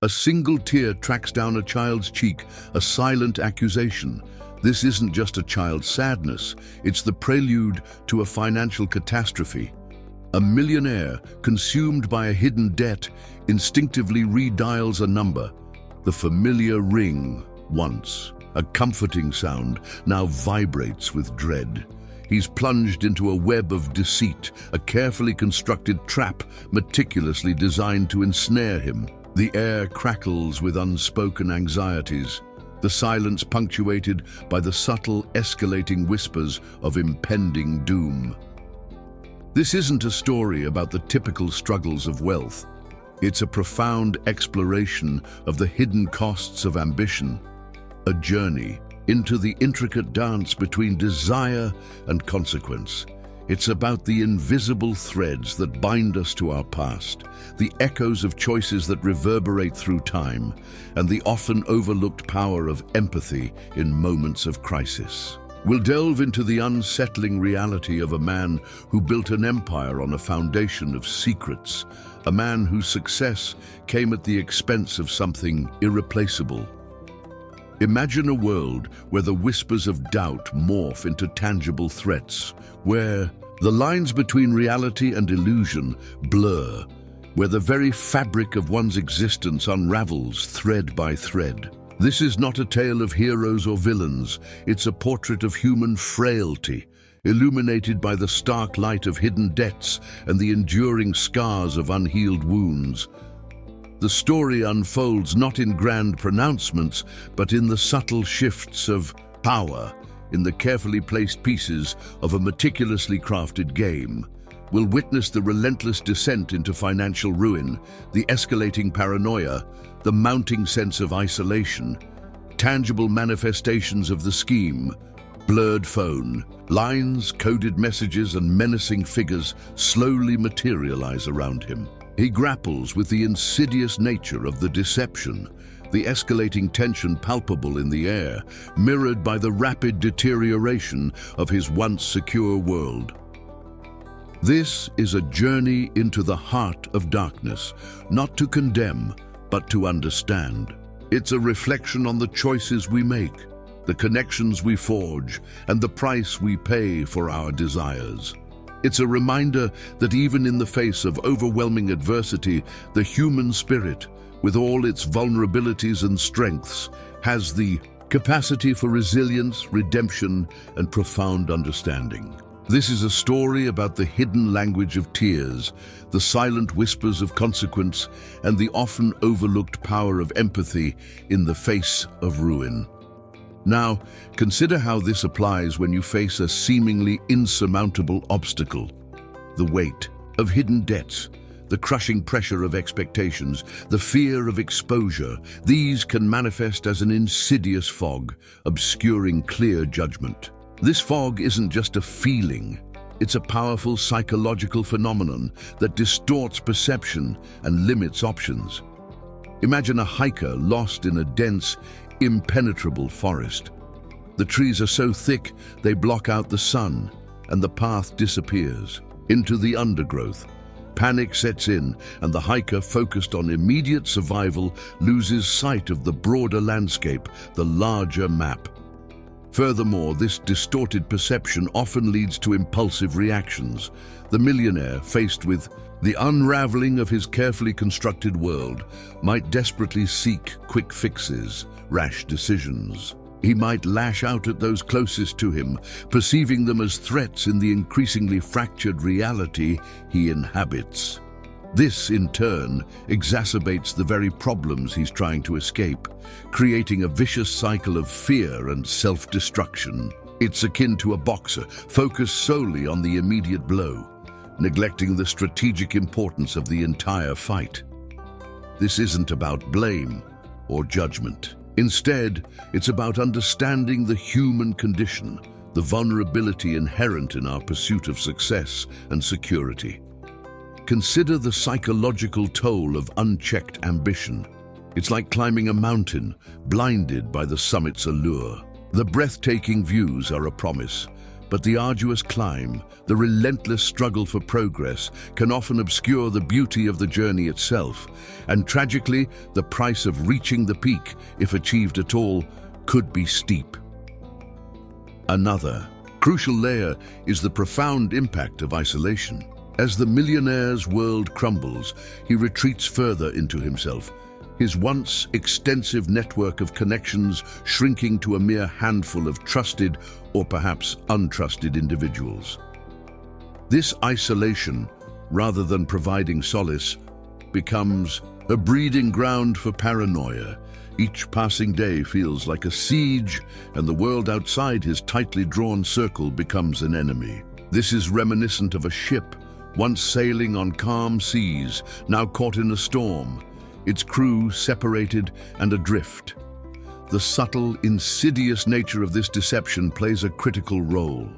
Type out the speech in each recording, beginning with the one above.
A single tear tracks down a child's cheek, a silent accusation. This isn't just a child's sadness, it's the prelude to a financial catastrophe. A millionaire, consumed by a hidden debt, instinctively redials a number. The familiar ring, once a comforting sound, now vibrates with dread. He's plunged into a web of deceit, a carefully constructed trap meticulously designed to ensnare him. The air crackles with unspoken anxieties, the silence punctuated by the subtle, escalating whispers of impending doom. This isn't a story about the typical struggles of wealth. It's a profound exploration of the hidden costs of ambition, a journey into the intricate dance between desire and consequence. It's about the invisible threads that bind us to our past, the echoes of choices that reverberate through time, and the often overlooked power of empathy in moments of crisis. We'll delve into the unsettling reality of a man who built an empire on a foundation of secrets, a man whose success came at the expense of something irreplaceable. Imagine a world where the whispers of doubt morph into tangible threats, where the lines between reality and illusion blur, where the very fabric of one's existence unravels thread by thread. This is not a tale of heroes or villains, it's a portrait of human frailty, illuminated by the stark light of hidden debts and the enduring scars of unhealed wounds. The story unfolds not in grand pronouncements, but in the subtle shifts of power, in the carefully placed pieces of a meticulously crafted game. We'll witness the relentless descent into financial ruin, the escalating paranoia, the mounting sense of isolation, tangible manifestations of the scheme, blurred phone, lines, coded messages, and menacing figures slowly materialize around him. He grapples with the insidious nature of the deception, the escalating tension palpable in the air, mirrored by the rapid deterioration of his once secure world. This is a journey into the heart of darkness, not to condemn, but to understand. It's a reflection on the choices we make, the connections we forge, and the price we pay for our desires. It's a reminder that even in the face of overwhelming adversity, the human spirit, with all its vulnerabilities and strengths, has the capacity for resilience, redemption, and profound understanding. This is a story about the hidden language of tears, the silent whispers of consequence, and the often overlooked power of empathy in the face of ruin. Now, consider how this applies when you face a seemingly insurmountable obstacle. The weight of hidden debts, the crushing pressure of expectations, the fear of exposure, these can manifest as an insidious fog, obscuring clear judgment. This fog isn't just a feeling, it's a powerful psychological phenomenon that distorts perception and limits options. Imagine a hiker lost in a dense, impenetrable forest. The trees are so thick they block out the sun, and the path disappears into the undergrowth. Panic sets in, and the hiker, focused on immediate survival, loses sight of the broader landscape, the larger map. Furthermore, this distorted perception often leads to impulsive reactions. The millionaire, faced with the unraveling of his carefully constructed world, might desperately seek quick fixes, rash decisions. He might lash out at those closest to him, perceiving them as threats in the increasingly fractured reality he inhabits. This, in turn, exacerbates the very problems he's trying to escape, creating a vicious cycle of fear and self-destruction. It's akin to a boxer, focused solely on the immediate blow, neglecting the strategic importance of the entire fight. This isn't about blame or judgment. Instead, it's about understanding the human condition, the vulnerability inherent in our pursuit of success and security. Consider the psychological toll of unchecked ambition. It's like climbing a mountain, blinded by the summit's allure. The breathtaking views are a promise, But the arduous climb, the relentless struggle for progress, can often obscure the beauty of the journey itself. And tragically, the price of reaching the peak, if achieved at all, could be steep. Another crucial layer is the profound impact of isolation. As the millionaire's world crumbles, he retreats further into himself, his once extensive network of connections shrinking to a mere handful of trusted or perhaps untrusted individuals. This isolation, rather than providing solace, becomes a breeding ground for paranoia. Each passing day feels like a siege, and the world outside his tightly drawn circle becomes an enemy. This is reminiscent of a ship, once sailing on calm seas, now caught in a storm, its crew separated and adrift. The subtle, insidious nature of this deception plays a critical role.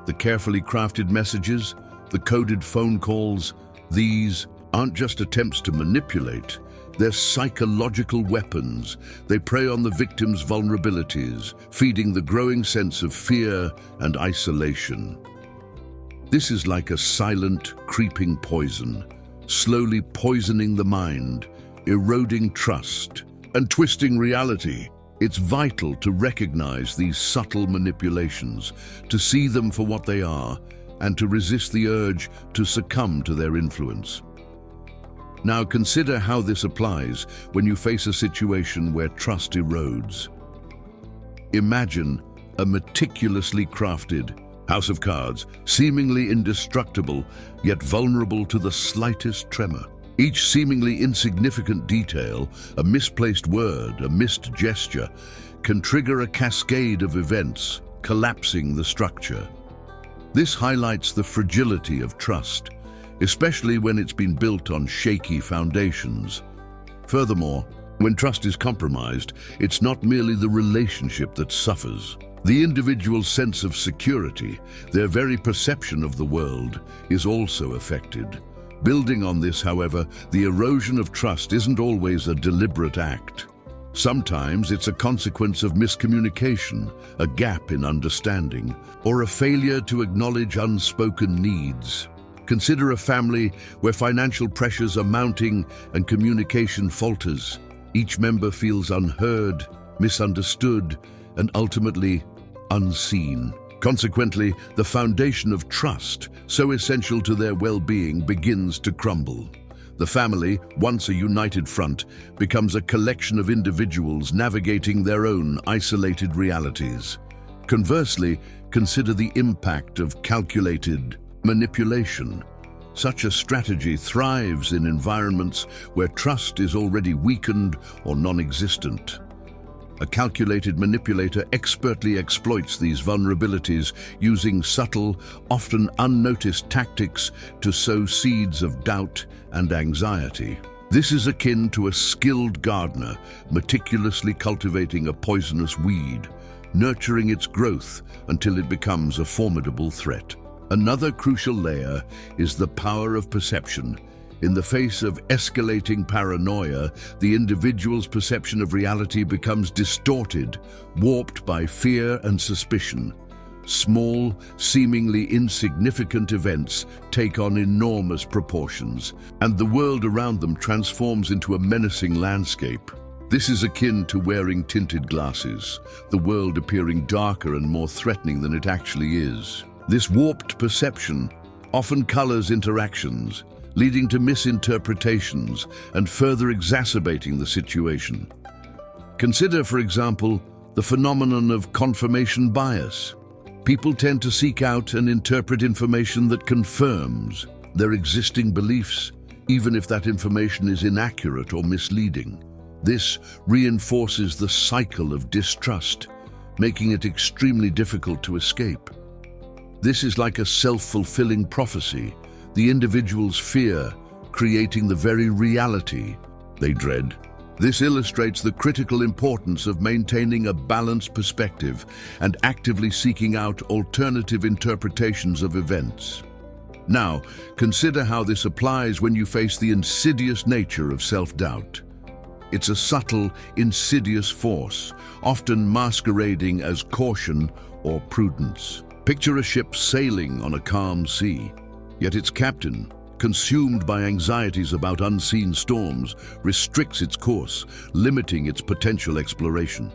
The carefully crafted messages, the coded phone calls, these aren't just attempts to manipulate. They're psychological weapons. They prey on the victim's vulnerabilities, feeding the growing sense of fear and isolation. This is like a silent, creeping poison, slowly poisoning the mind, eroding trust, and twisting reality. It's vital to recognize these subtle manipulations, to see them for what they are, and to resist the urge to succumb to their influence. Now consider how this applies when you face a situation where trust erodes. Imagine a meticulously crafted house of cards, seemingly indestructible, yet vulnerable to the slightest tremor. Each seemingly insignificant detail, a misplaced word, a missed gesture, can trigger a cascade of events, collapsing the structure. This highlights the fragility of trust, especially when it's been built on shaky foundations. Furthermore, when trust is compromised, it's not merely the relationship that suffers. The individual's sense of security, their very perception of the world, is also affected. Building on this, however, the erosion of trust isn't always a deliberate act. Sometimes it's a consequence of miscommunication, a gap in understanding, or a failure to acknowledge unspoken needs. Consider a family where financial pressures are mounting and communication falters. Each member feels unheard, misunderstood, and ultimately unseen. Consequently, the foundation of trust, so essential to their well-being, begins to crumble. The family, once a united front, becomes a collection of individuals navigating their own isolated realities. Conversely, consider the impact of calculated manipulation. Such a strategy thrives in environments where trust is already weakened or non-existent. A calculated manipulator expertly exploits these vulnerabilities, using subtle, often unnoticed tactics to sow seeds of doubt and anxiety. This is akin to a skilled gardener meticulously cultivating a poisonous weed, nurturing its growth until it becomes a formidable threat. Another crucial layer is the power of perception. In the face of escalating paranoia, the individual's perception of reality becomes distorted, warped by fear and suspicion. Small, seemingly insignificant events take on enormous proportions, and the world around them transforms into a menacing landscape. This is akin to wearing tinted glasses, the world appearing darker and more threatening than it actually is. This warped perception often colors interactions, leading to misinterpretations and further exacerbating the situation. Consider, for example, the phenomenon of confirmation bias. People tend to seek out and interpret information that confirms their existing beliefs, even if that information is inaccurate or misleading. This reinforces the cycle of distrust, making it extremely difficult to escape. This is like a self-fulfilling prophecy, the individual's fear creating the very reality they dread. This illustrates the critical importance of maintaining a balanced perspective and actively seeking out alternative interpretations of events. Now, consider how this applies when you face the insidious nature of self-doubt. It's a subtle, insidious force, often masquerading as caution or prudence. Picture a ship sailing on a calm sea, yet its captain, consumed by anxieties about unseen storms, restricts its course, limiting its potential exploration.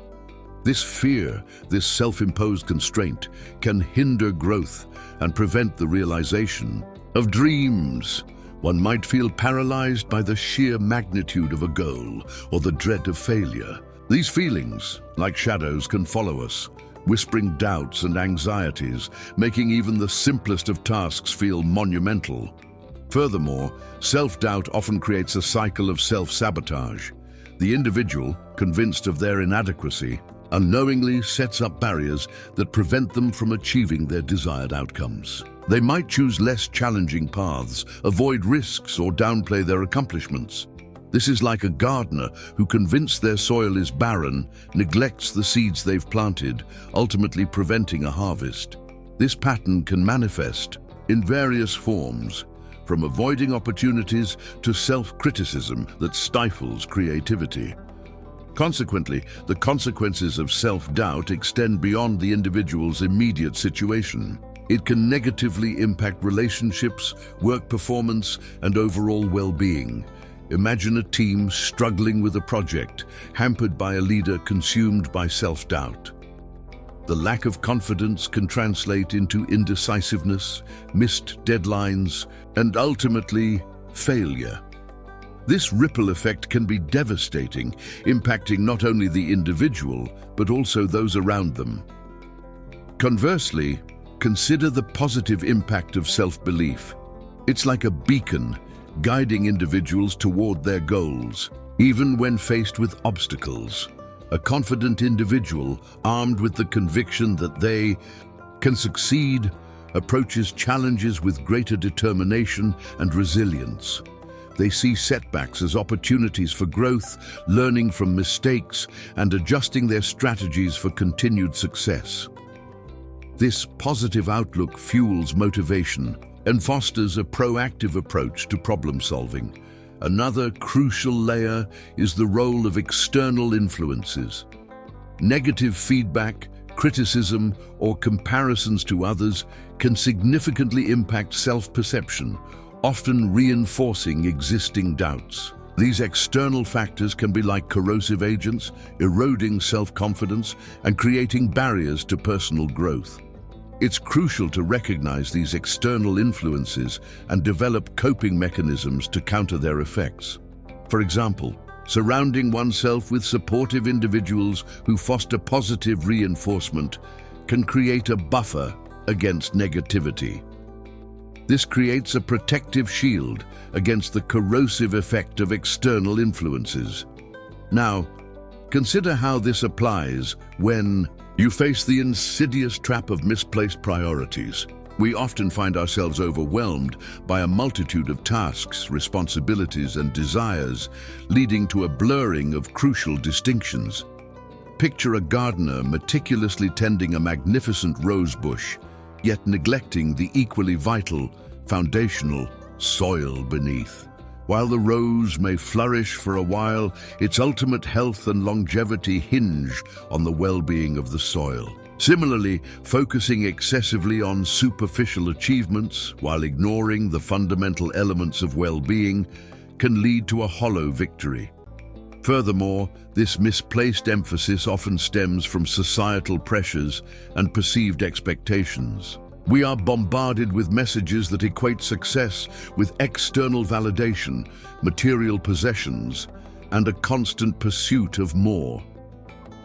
This fear, this self-imposed constraint, can hinder growth and prevent the realization of dreams. One might feel paralyzed by the sheer magnitude of a goal or the dread of failure. These feelings, like shadows, can follow us, whispering doubts and anxieties, making even the simplest of tasks feel monumental. Furthermore, self-doubt often creates a cycle of self-sabotage. The individual, convinced of their inadequacy, unknowingly sets up barriers that prevent them from achieving their desired outcomes. They might choose less challenging paths, avoid risks, or downplay their accomplishments. This is like a gardener who, convinced their soil is barren, neglects the seeds they've planted, ultimately preventing a harvest. This pattern can manifest in various forms, from avoiding opportunities to self-criticism that stifles creativity. Consequently, the consequences of self-doubt extend beyond the individual's immediate situation. It can negatively impact relationships, work performance, and overall well-being. Imagine a team struggling with a project, hampered by a leader consumed by self-doubt. The lack of confidence can translate into indecisiveness, missed deadlines, and ultimately, failure. This ripple effect can be devastating, impacting not only the individual, but also those around them. Conversely, consider the positive impact of self-belief. It's like a beacon, guiding individuals toward their goals, even when faced with obstacles. A confident individual, armed with the conviction that they can succeed, approaches challenges with greater determination and resilience. They see setbacks as opportunities for growth, learning from mistakes, and adjusting their strategies for continued success. This positive outlook fuels motivation and fosters a proactive approach to problem solving. Another crucial layer is the role of external influences. Negative feedback, criticism, or comparisons to others can significantly impact self-perception, often reinforcing existing doubts. These external factors can be like corrosive agents, eroding self-confidence and creating barriers to personal growth. It's crucial to recognize these external influences and develop coping mechanisms to counter their effects. For example, surrounding oneself with supportive individuals who foster positive reinforcement can create a buffer against negativity. This creates a protective shield against the corrosive effect of external influences. Now, consider how this applies when you face the insidious trap of misplaced priorities. We often find ourselves overwhelmed by a multitude of tasks, responsibilities, and desires, leading to a blurring of crucial distinctions. Picture a gardener meticulously tending a magnificent rose bush, yet neglecting the equally vital, foundational soil beneath. While the rose may flourish for a while, its ultimate health and longevity hinge on the well-being of the soil. Similarly, focusing excessively on superficial achievements while ignoring the fundamental elements of well-being can lead to a hollow victory. Furthermore, this misplaced emphasis often stems from societal pressures and perceived expectations. We are bombarded with messages that equate success with external validation, material possessions, and a constant pursuit of more.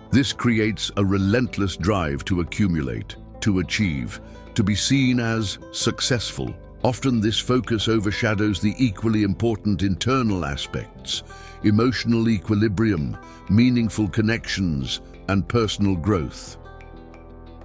This creates a relentless drive to accumulate, to achieve, to be seen as successful. Often this focus overshadows the equally important internal aspects: emotional equilibrium, meaningful connections, and personal growth.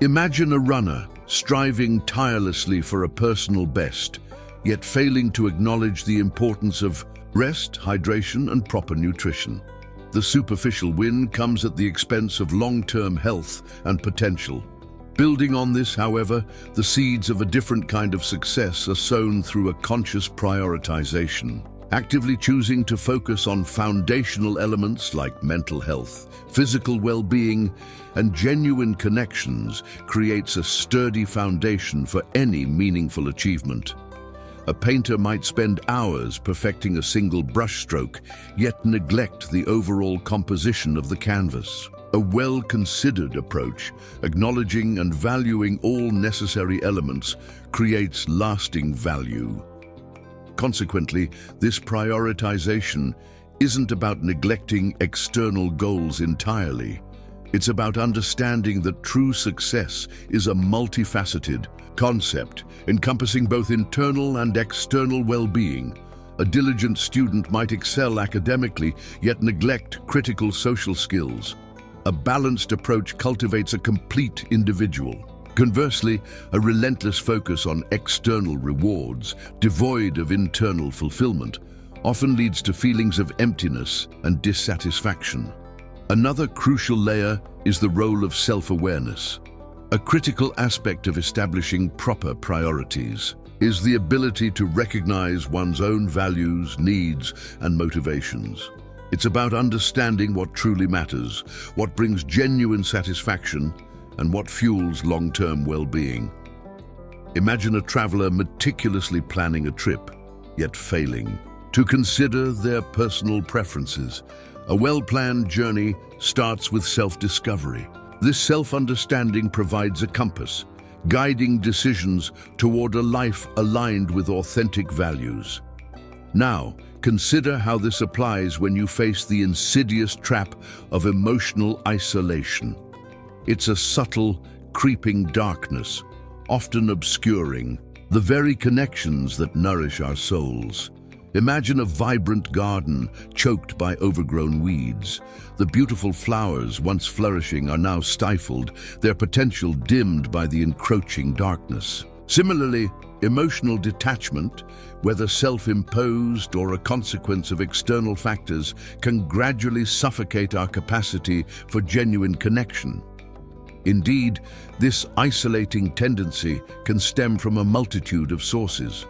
Imagine a runner striving tirelessly for a personal best, yet failing to acknowledge the importance of rest, hydration, and proper nutrition. The superficial win comes at the expense of long-term health and potential. Building on this, however, the seeds of a different kind of success are sown through a conscious prioritization. Actively choosing to focus on foundational elements like mental health, physical well-being, and genuine connections creates a sturdy foundation for any meaningful achievement. A painter might spend hours perfecting a single brushstroke, yet neglect the overall composition of the canvas. A well-considered approach, acknowledging and valuing all necessary elements, creates lasting value. Consequently, this prioritization isn't about neglecting external goals entirely. It's about understanding that true success is a multifaceted concept encompassing both internal and external well-being. A diligent student might excel academically, yet neglect critical social skills. A balanced approach cultivates a complete individual. Conversely, a relentless focus on external rewards, devoid of internal fulfillment, often leads to feelings of emptiness and dissatisfaction. Another crucial layer is the role of self-awareness. A critical aspect of establishing proper priorities is the ability to recognize one's own values, needs, and motivations. It's about understanding what truly matters, what brings genuine satisfaction, and what fuels long-term well-being. Imagine a traveler meticulously planning a trip, yet failing to consider their personal preferences. A well-planned journey starts with self-discovery. This self-understanding provides a compass, guiding decisions toward a life aligned with authentic values. Now, consider how this applies when you face the insidious trap of emotional isolation. It's a subtle, creeping darkness, often obscuring the very connections that nourish our souls. Imagine a vibrant garden choked by overgrown weeds. The beautiful flowers once flourishing are now stifled, their potential dimmed by the encroaching darkness. Similarly, emotional detachment, whether self-imposed or a consequence of external factors, can gradually suffocate our capacity for genuine connection. Indeed, this isolating tendency can stem from a multitude of sources.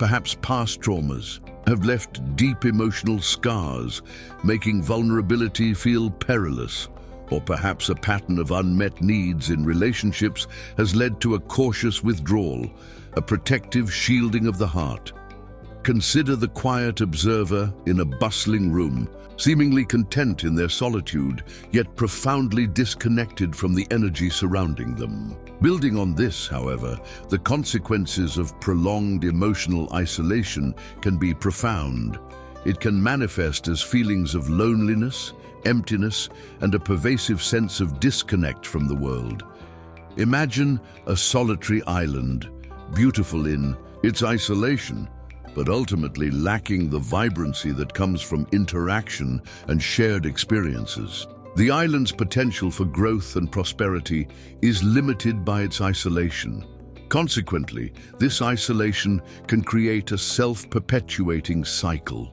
Perhaps past traumas have left deep emotional scars, making vulnerability feel perilous. Or perhaps a pattern of unmet needs in relationships has led to a cautious withdrawal, a protective shielding of the heart. Consider the quiet observer in a bustling room, seemingly content in their solitude, yet profoundly disconnected from the energy surrounding them. Building on this, however, the consequences of prolonged emotional isolation can be profound. It can manifest as feelings of loneliness, emptiness, and a pervasive sense of disconnect from the world. Imagine a solitary island, beautiful in its isolation, but ultimately lacking the vibrancy that comes from interaction and shared experiences. The island's potential for growth and prosperity is limited by its isolation. Consequently, this isolation can create a self-perpetuating cycle.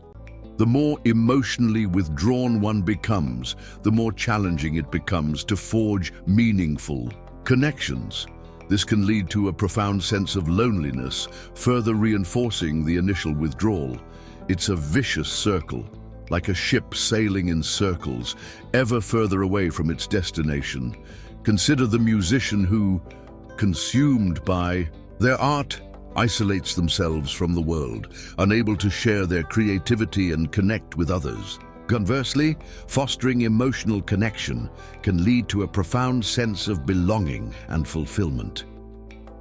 The more emotionally withdrawn one becomes, the more challenging it becomes to forge meaningful connections. This can lead to a profound sense of loneliness, further reinforcing the initial withdrawal. It's a vicious circle, like a ship sailing in circles, ever further away from its destination. Consider the musician who, consumed by their art, isolates themselves from the world, unable to share their creativity and connect with others. Conversely, fostering emotional connection can lead to a profound sense of belonging and fulfillment.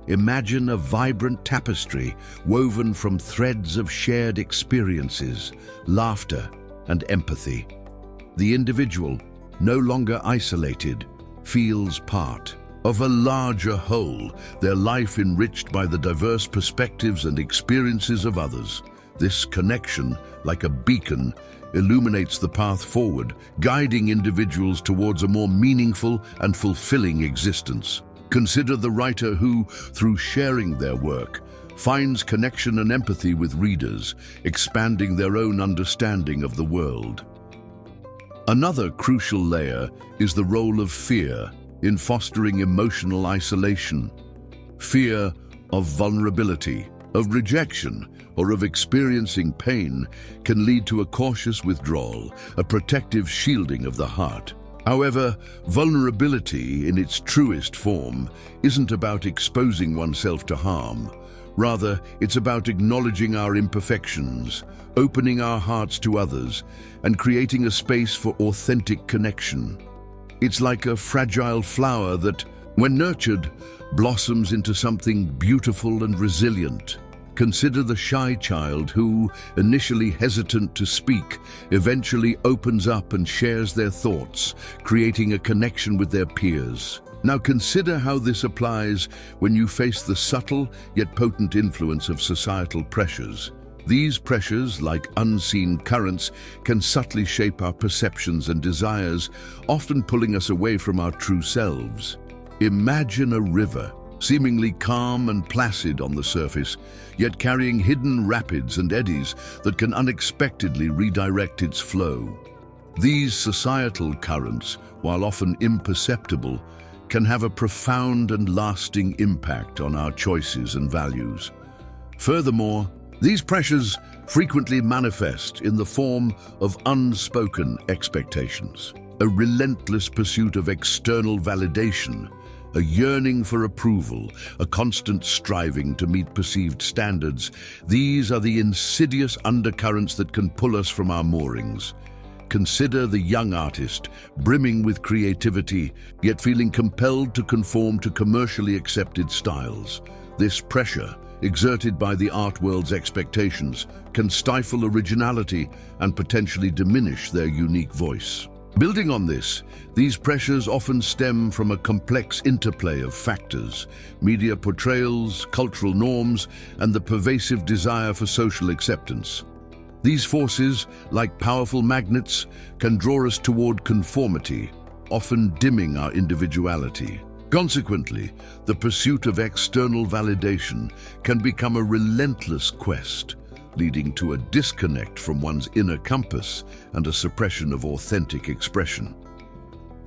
Imagine a vibrant tapestry woven from threads of shared experiences, laughter, and empathy. The individual, no longer isolated, feels part of a larger whole, their life enriched by the diverse perspectives and experiences of others. This connection, like a beacon, illuminates the path forward, guiding individuals towards a more meaningful and fulfilling existence. Consider the writer who, through sharing their work, finds connection and empathy with readers, expanding their own understanding of the world. Another crucial layer is the role of fear in fostering emotional isolation. Fear of vulnerability, of rejection, or of experiencing pain can lead to a cautious withdrawal, a protective shielding of the heart. However, vulnerability in its truest form isn't about exposing oneself to harm. Rather, it's about acknowledging our imperfections, opening our hearts to others, and creating a space for authentic connection. It's like a fragile flower that, when nurtured, blossoms into something beautiful and resilient. Consider the shy child who, initially hesitant to speak, eventually opens up and shares their thoughts, creating a connection with their peers. Now consider how this applies when you face the subtle yet potent influence of societal pressures. These pressures, like unseen currents, can subtly shape our perceptions and desires, often pulling us away from our true selves. Imagine a river, seemingly calm and placid on the surface, yet carrying hidden rapids and eddies that can unexpectedly redirect its flow. These societal currents, while often imperceptible, can have a profound and lasting impact on our choices and values. Furthermore, these pressures frequently manifest in the form of unspoken expectations, a relentless pursuit of external validation, a yearning for approval, a constant striving to meet perceived standards. These are the insidious undercurrents that can pull us from our moorings. Consider the young artist, brimming with creativity, yet feeling compelled to conform to commercially accepted styles. This pressure, exerted by the art world's expectations, can stifle originality and potentially diminish their unique voice. Building on this, these pressures often stem from a complex interplay of factors: media portrayals, cultural norms, and the pervasive desire for social acceptance. These forces, like powerful magnets, can draw us toward conformity, often dimming our individuality. Consequently, the pursuit of external validation can become a relentless quest, leading to a disconnect from one's inner compass and a suppression of authentic expression.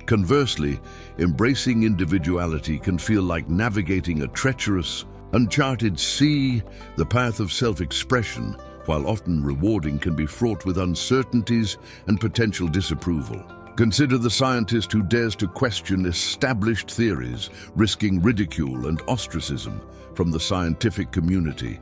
Conversely, embracing individuality can feel like navigating a treacherous, uncharted sea. The path of self-expression, while often rewarding, can be fraught with uncertainties and potential disapproval. Consider the scientist who dares to question established theories, risking ridicule and ostracism from the scientific community.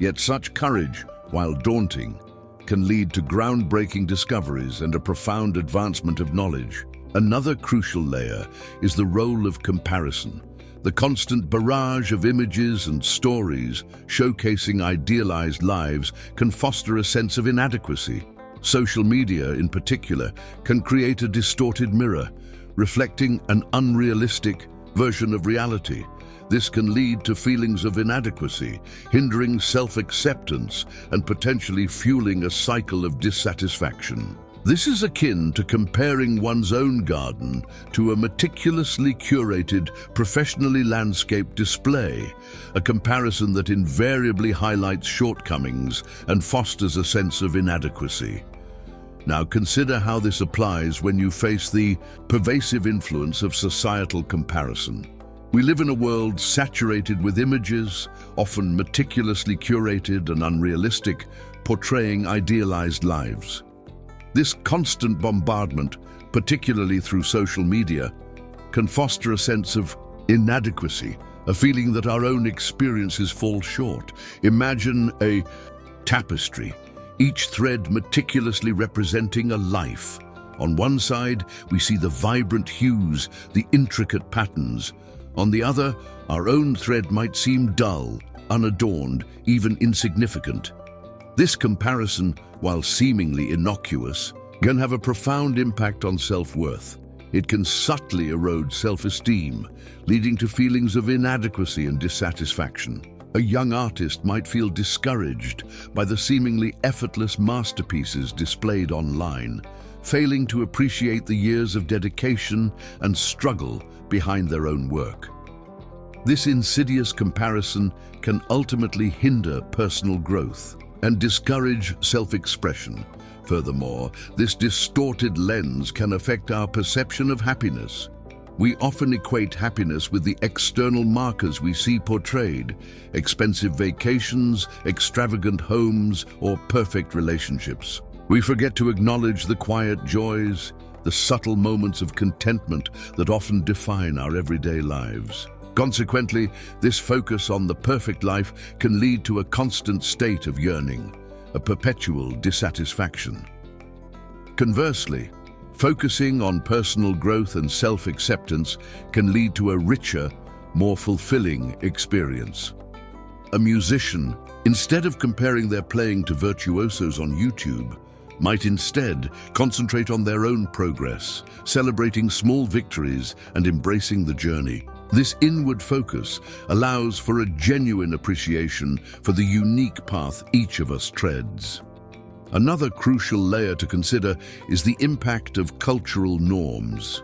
Yet such courage, while daunting, can lead to groundbreaking discoveries and a profound advancement of knowledge. Another crucial layer is the role of comparison. The constant barrage of images and stories showcasing idealized lives can foster a sense of inadequacy. Social media, in particular, can create a distorted mirror, reflecting an unrealistic version of reality. This can lead to feelings of inadequacy, hindering self-acceptance and potentially fueling a cycle of dissatisfaction. This is akin to comparing one's own garden to a meticulously curated, professionally landscaped display, a comparison that invariably highlights shortcomings and fosters a sense of inadequacy. Now consider how this applies when you face the pervasive influence of societal comparison. We live in a world saturated with images, often meticulously curated and unrealistic, portraying idealized lives. This constant bombardment, particularly through social media, can foster a sense of inadequacy, a feeling that our own experiences fall short. Imagine a tapestry, each thread meticulously representing a life. On one side, we see the vibrant hues, the intricate patterns. On the other, our own thread might seem dull, unadorned, even insignificant. This comparison, while seemingly innocuous, can have a profound impact on self-worth. It can subtly erode self-esteem, leading to feelings of inadequacy and dissatisfaction. A young artist might feel discouraged by the seemingly effortless masterpieces displayed online, failing to appreciate the years of dedication and struggle behind their own work. This insidious comparison can ultimately hinder personal growth and discourage self-expression. Furthermore, this distorted lens can affect our perception of happiness. We often equate happiness with the external markers we see portrayed: expensive vacations, extravagant homes, or perfect relationships. We forget to acknowledge the quiet joys, the subtle moments of contentment that often define our everyday lives. Consequently, this focus on the perfect life can lead to a constant state of yearning, a perpetual dissatisfaction. Conversely, focusing on personal growth and self-acceptance can lead to a richer, more fulfilling experience. A musician, instead of comparing their playing to virtuosos on YouTube, might instead concentrate on their own progress, celebrating small victories and embracing the journey. This inward focus allows for a genuine appreciation for the unique path each of us treads. Another crucial layer to consider is the impact of cultural norms.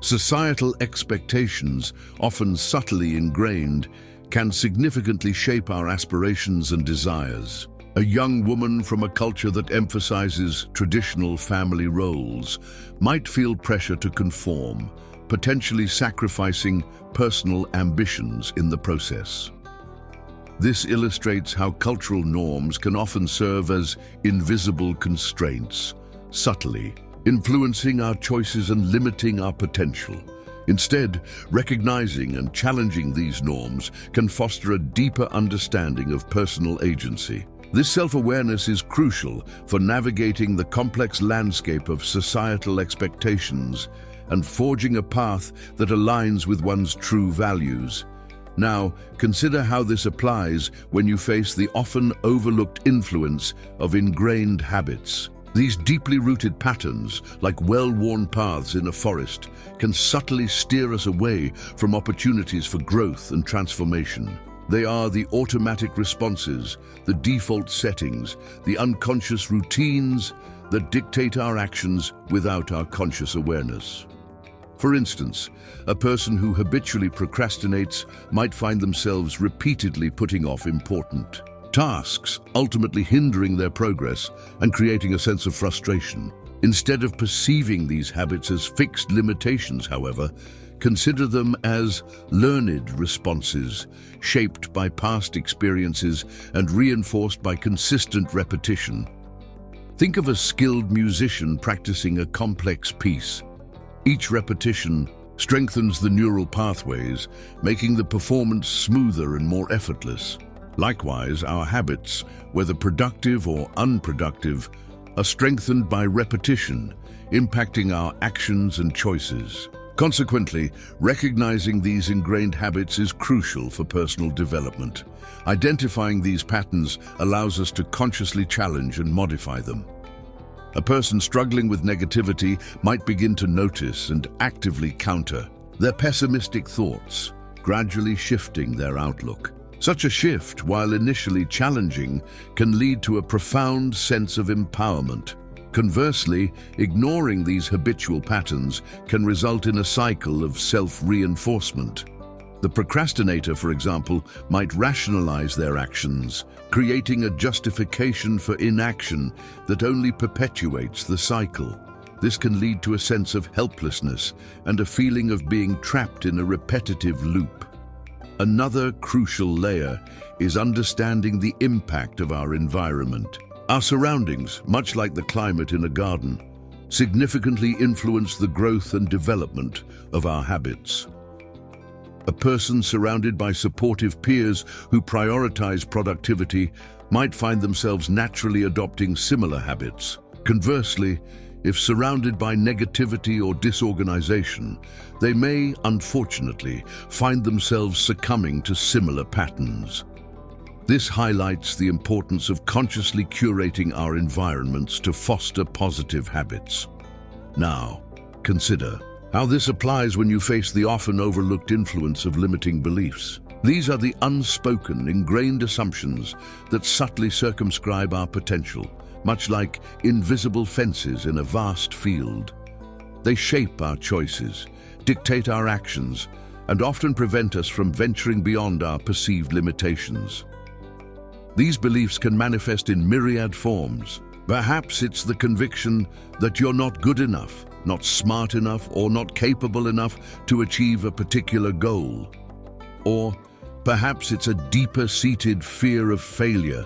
Societal expectations, often subtly ingrained, can significantly shape our aspirations and desires. A young woman from a culture that emphasizes traditional family roles might feel pressure to conform, potentially sacrificing personal ambitions in the process. This illustrates how cultural norms can often serve as invisible constraints, subtly influencing our choices and limiting our potential. Instead, recognizing and challenging these norms can foster a deeper understanding of personal agency. This self-awareness is crucial for navigating the complex landscape of societal expectations and forging a path that aligns with one's true values. Now, consider how this applies when you face the often overlooked influence of ingrained habits. These deeply rooted patterns, like well-worn paths in a forest, can subtly steer us away from opportunities for growth and transformation. They are the automatic responses, the default settings, the unconscious routines that dictate our actions without our conscious awareness. For instance, a person who habitually procrastinates might find themselves repeatedly putting off important tasks, ultimately hindering their progress and creating a sense of frustration. Instead of perceiving these habits as fixed limitations, however, consider them as learned responses, shaped by past experiences and reinforced by consistent repetition. Think of a skilled musician practicing a complex piece. Each repetition strengthens the neural pathways, making the performance smoother and more effortless. Likewise, our habits, whether productive or unproductive, are strengthened by repetition, impacting our actions and choices. Consequently, recognizing these ingrained habits is crucial for personal development. Identifying these patterns allows us to consciously challenge and modify them. A person struggling with negativity might begin to notice and actively counter their pessimistic thoughts, gradually shifting their outlook. Such a shift, while initially challenging, can lead to a profound sense of empowerment. Conversely, ignoring these habitual patterns can result in a cycle of self-reinforcement. The procrastinator, for example, might rationalize their actions, creating a justification for inaction that only perpetuates the cycle. This can lead to a sense of helplessness and a feeling of being trapped in a repetitive loop. Another crucial layer is understanding the impact of our environment. Our surroundings, much like the climate in a garden, significantly influence the growth and development of our habits. A person surrounded by supportive peers who prioritize productivity might find themselves naturally adopting similar habits. Conversely, if surrounded by negativity or disorganization, they may, unfortunately, find themselves succumbing to similar patterns. This highlights the importance of consciously curating our environments to foster positive habits. Now, consider how this applies when you face the often overlooked influence of limiting beliefs. These are the unspoken, ingrained assumptions that subtly circumscribe our potential, much like invisible fences in a vast field. They shape our choices, dictate our actions, and often prevent us from venturing beyond our perceived limitations. These beliefs can manifest in myriad forms. Perhaps it's the conviction that you're not good enough, not smart enough, or not capable enough to achieve a particular goal. Or perhaps it's a deeper-seated fear of failure,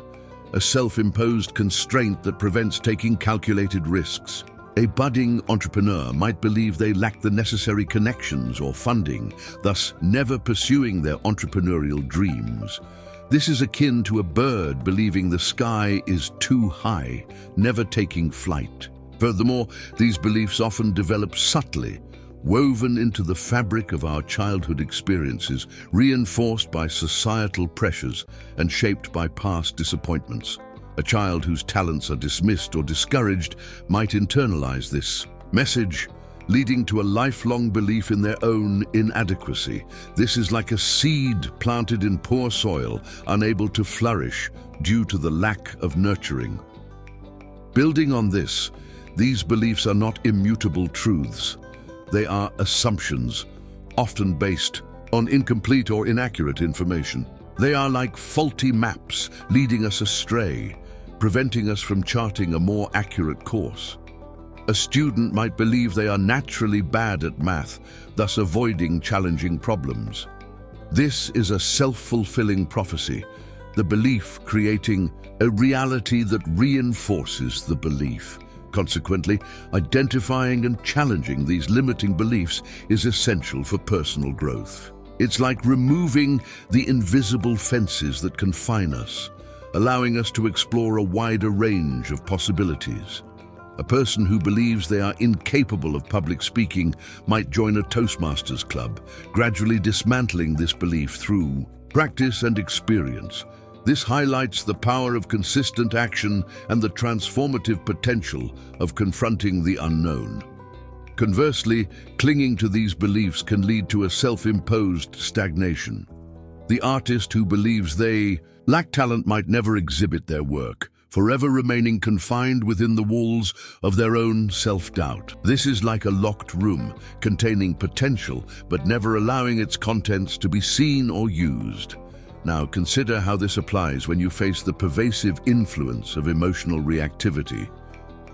a self-imposed constraint that prevents taking calculated risks. A budding entrepreneur might believe they lack the necessary connections or funding, thus never pursuing their entrepreneurial dreams. This is akin to a bird believing the sky is too high, never taking flight. Furthermore, these beliefs often develop subtly, woven into the fabric of our childhood experiences, reinforced by societal pressures and shaped by past disappointments. A child whose talents are dismissed or discouraged might internalize this message, leading to a lifelong belief in their own inadequacy. This is like a seed planted in poor soil, unable to flourish due to the lack of nurturing. Building on this, these beliefs are not immutable truths. They are assumptions, often based on incomplete or inaccurate information. They are like faulty maps, leading us astray, preventing us from charting a more accurate course. A student might believe they are naturally bad at math, thus avoiding challenging problems. This is a self-fulfilling prophecy, the belief creating a reality that reinforces the belief. Consequently, identifying and challenging these limiting beliefs is essential for personal growth. It's like removing the invisible fences that confine us, allowing us to explore a wider range of possibilities. A person who believes they are incapable of public speaking might join a Toastmasters club, gradually dismantling this belief through practice and experience. This highlights the power of consistent action and the transformative potential of confronting the unknown. Conversely, clinging to these beliefs can lead to a self-imposed stagnation. The artist who believes they lack talent might never exhibit their work, forever remaining confined within the walls of their own self-doubt. This is like a locked room containing potential but never allowing its contents to be seen or used. Now consider how this applies when you face the pervasive influence of emotional reactivity.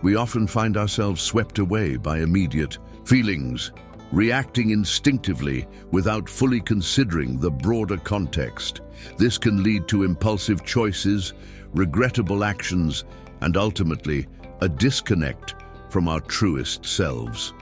We often find ourselves swept away by immediate feelings, reacting instinctively without fully considering the broader context. This can lead to impulsive choices, regrettable actions, and ultimately a disconnect from our truest selves.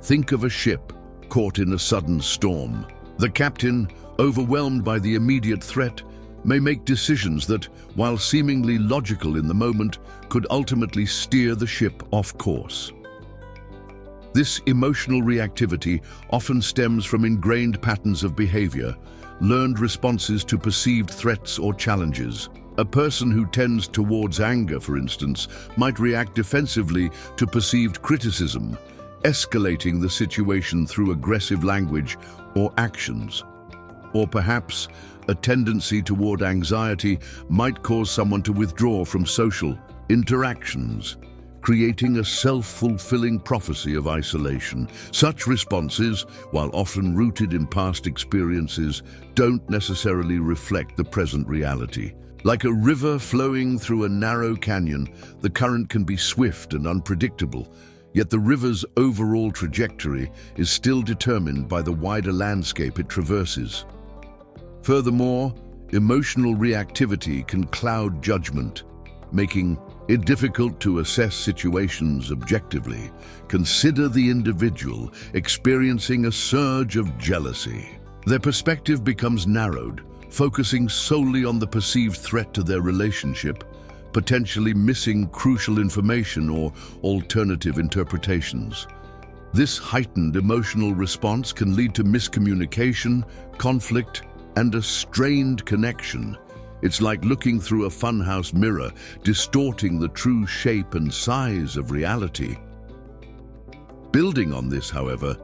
Think of a ship caught in a sudden storm. The captain, overwhelmed by the immediate threat, may make decisions that, while seemingly logical in the moment, could ultimately steer the ship off course. This emotional reactivity often stems from ingrained patterns of behavior, learned responses to perceived threats or challenges. A person who tends towards anger, for instance, might react defensively to perceived criticism, escalating the situation through aggressive language or actions. Or perhaps a tendency toward anxiety might cause someone to withdraw from social interactions, creating a self-fulfilling prophecy of isolation. Such responses, while often rooted in past experiences, don't necessarily reflect the present reality. Like a river flowing through a narrow canyon, the current can be swift and unpredictable, yet the river's overall trajectory is still determined by the wider landscape it traverses. Furthermore, emotional reactivity can cloud judgment, making it difficult to assess situations objectively. Consider the individual experiencing a surge of jealousy. Their perspective becomes narrowed, focusing solely on the perceived threat to their relationship, potentially missing crucial information or alternative interpretations. This heightened emotional response can lead to miscommunication, conflict, and a strained connection. It's like looking through a funhouse mirror, distorting the true shape and size of reality. Building on this, however,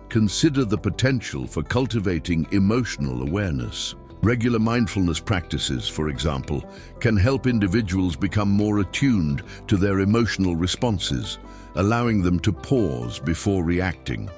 consider the potential for cultivating emotional awareness. Regular mindfulness practices, for example, can help individuals become more attuned to their emotional responses, allowing them to pause before reacting.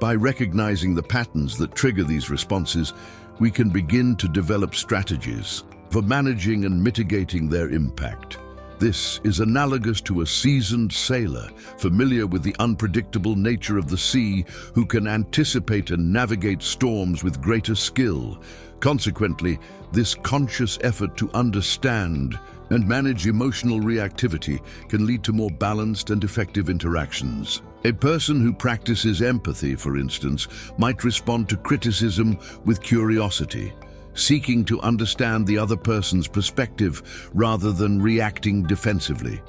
By recognizing the patterns that trigger these responses, we can begin to develop strategies for managing and mitigating their impact. This is analogous to a seasoned sailor, familiar with the unpredictable nature of the sea, who can anticipate and navigate storms with greater skill. Consequently, this conscious effort to understand and manage emotional reactivity can lead to more balanced and effective interactions. A person who practices empathy, for instance, might respond to criticism with curiosity, seeking to understand the other person's perspective rather than reacting defensively.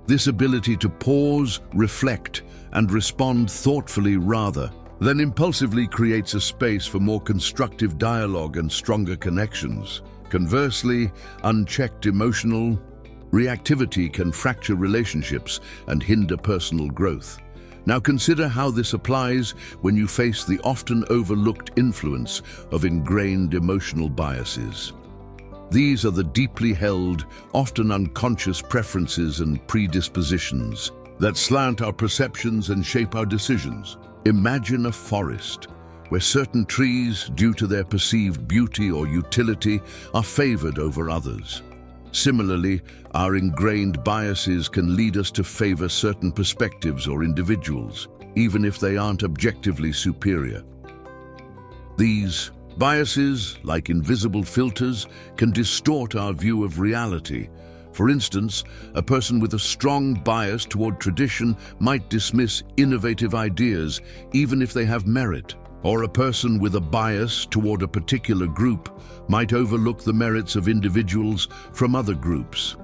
This ability to pause, reflect, and respond thoughtfully rather than impulsively creates a space for more constructive dialogue and stronger connections. Conversely, unchecked emotional reactivity can fracture relationships and hinder personal growth. Now consider how this applies when you face the often overlooked influence of ingrained emotional biases. These are the deeply held, often unconscious preferences and predispositions that slant our perceptions and shape our decisions. Imagine a forest where certain trees, due to their perceived beauty or utility, are favored over others. Similarly, our ingrained biases can lead us to favor certain perspectives or individuals, even if they aren't objectively superior. These biases, like invisible filters, can distort our view of reality. For instance, a person with a strong bias toward tradition might dismiss innovative ideas, even if they have merit. Or a person with a bias toward a particular group might overlook the merits of individuals from other groups.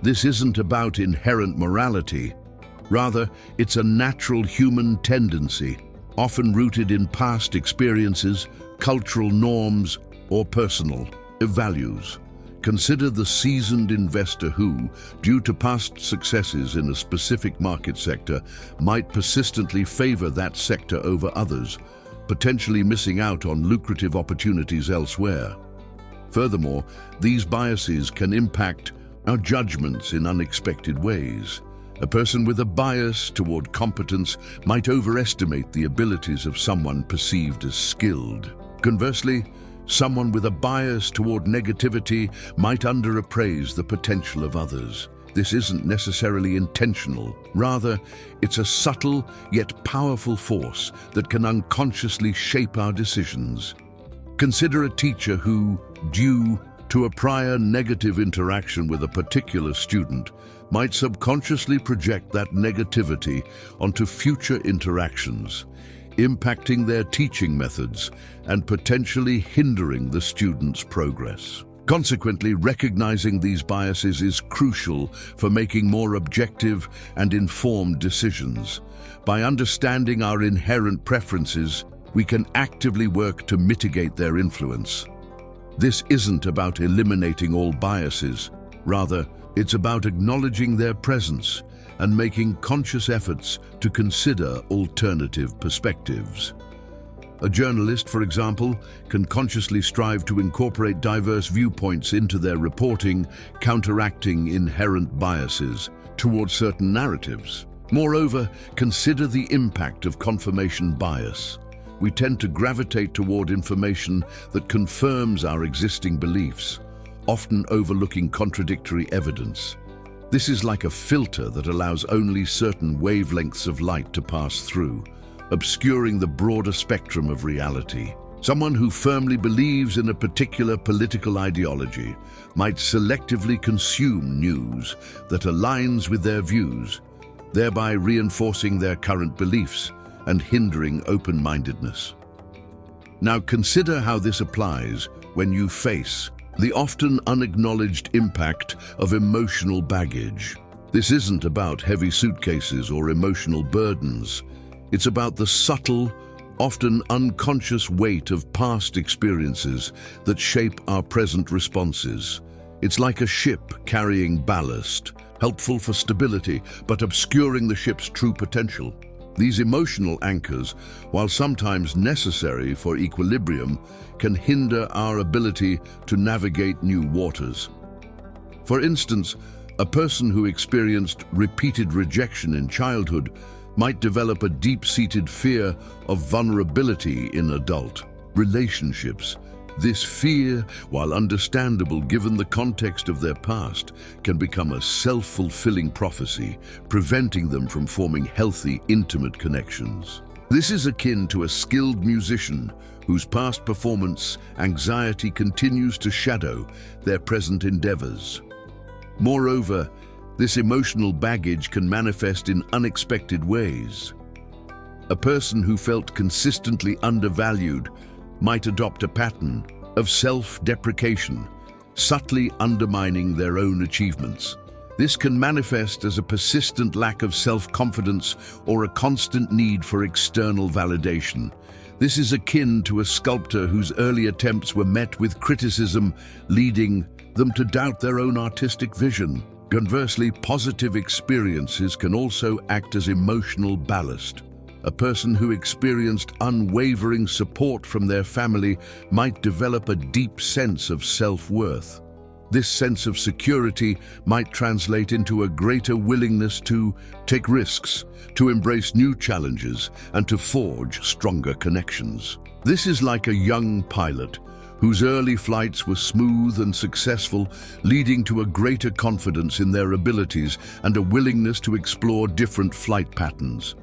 This isn't about inherent morality. Rather, it's a natural human tendency, often rooted in past experiences, cultural norms, or personal values. Consider the seasoned investor who, due to past successes in a specific market sector, might persistently favor that sector over others, potentially missing out on lucrative opportunities elsewhere. Furthermore, these biases can impact our judgments in unexpected ways. A person with a bias toward competence might overestimate the abilities of someone perceived as skilled. Conversely, someone with a bias toward negativity might underappraise the potential of others. This isn't necessarily intentional. Rather, it's a subtle yet powerful force that can unconsciously shape our decisions. Consider a teacher who, due to a prior negative interaction with a particular student, might subconsciously project that negativity onto future interactions, impacting their teaching methods and potentially hindering the student's progress. Consequently, recognizing these biases is crucial for making more objective and informed decisions. By understanding our inherent preferences, we can actively work to mitigate their influence. This isn't about eliminating all biases. Rather, it's about acknowledging their presence and making conscious efforts to consider alternative perspectives. A journalist, for example, can consciously strive to incorporate diverse viewpoints into their reporting, counteracting inherent biases towards certain narratives. Moreover, consider the impact of confirmation bias. We tend to gravitate toward information that confirms our existing beliefs, often overlooking contradictory evidence. This is like a filter that allows only certain wavelengths of light to pass through, obscuring the broader spectrum of reality. Someone who firmly believes in a particular political ideology might selectively consume news that aligns with their views, thereby reinforcing their current beliefs and hindering open-mindedness. Now consider how this applies when you face the often unacknowledged impact of emotional baggage. This isn't about heavy suitcases or emotional burdens. It's about the subtle, often unconscious weight of past experiences that shape our present responses. It's like a ship carrying ballast, helpful for stability, but obscuring the ship's true potential. These emotional anchors, while sometimes necessary for equilibrium, can hinder our ability to navigate new waters. For instance, a person who experienced repeated rejection in childhood might develop a deep-seated fear of vulnerability in adult relationships, This fear, while understandable given the context of their past, can become a self-fulfilling prophecy, preventing them from forming healthy, intimate connections. This is akin to a skilled musician whose past performance anxiety continues to shadow their present endeavors. Moreover, this emotional baggage can manifest in unexpected ways. A person who felt consistently undervalued might adopt a pattern of self-deprecation, subtly undermining their own achievements. This can manifest as a persistent lack of self-confidence or a constant need for external validation. This is akin to a sculptor whose early attempts were met with criticism, leading them to doubt their own artistic vision. Conversely, positive experiences can also act as emotional ballast. A person who experienced unwavering support from their family might develop a deep sense of self-worth. This sense of security might translate into a greater willingness to take risks, to embrace new challenges, and to forge stronger connections. This is like a young pilot whose early flights were smooth and successful, leading to a greater confidence in their abilities and a willingness to explore different flight patterns.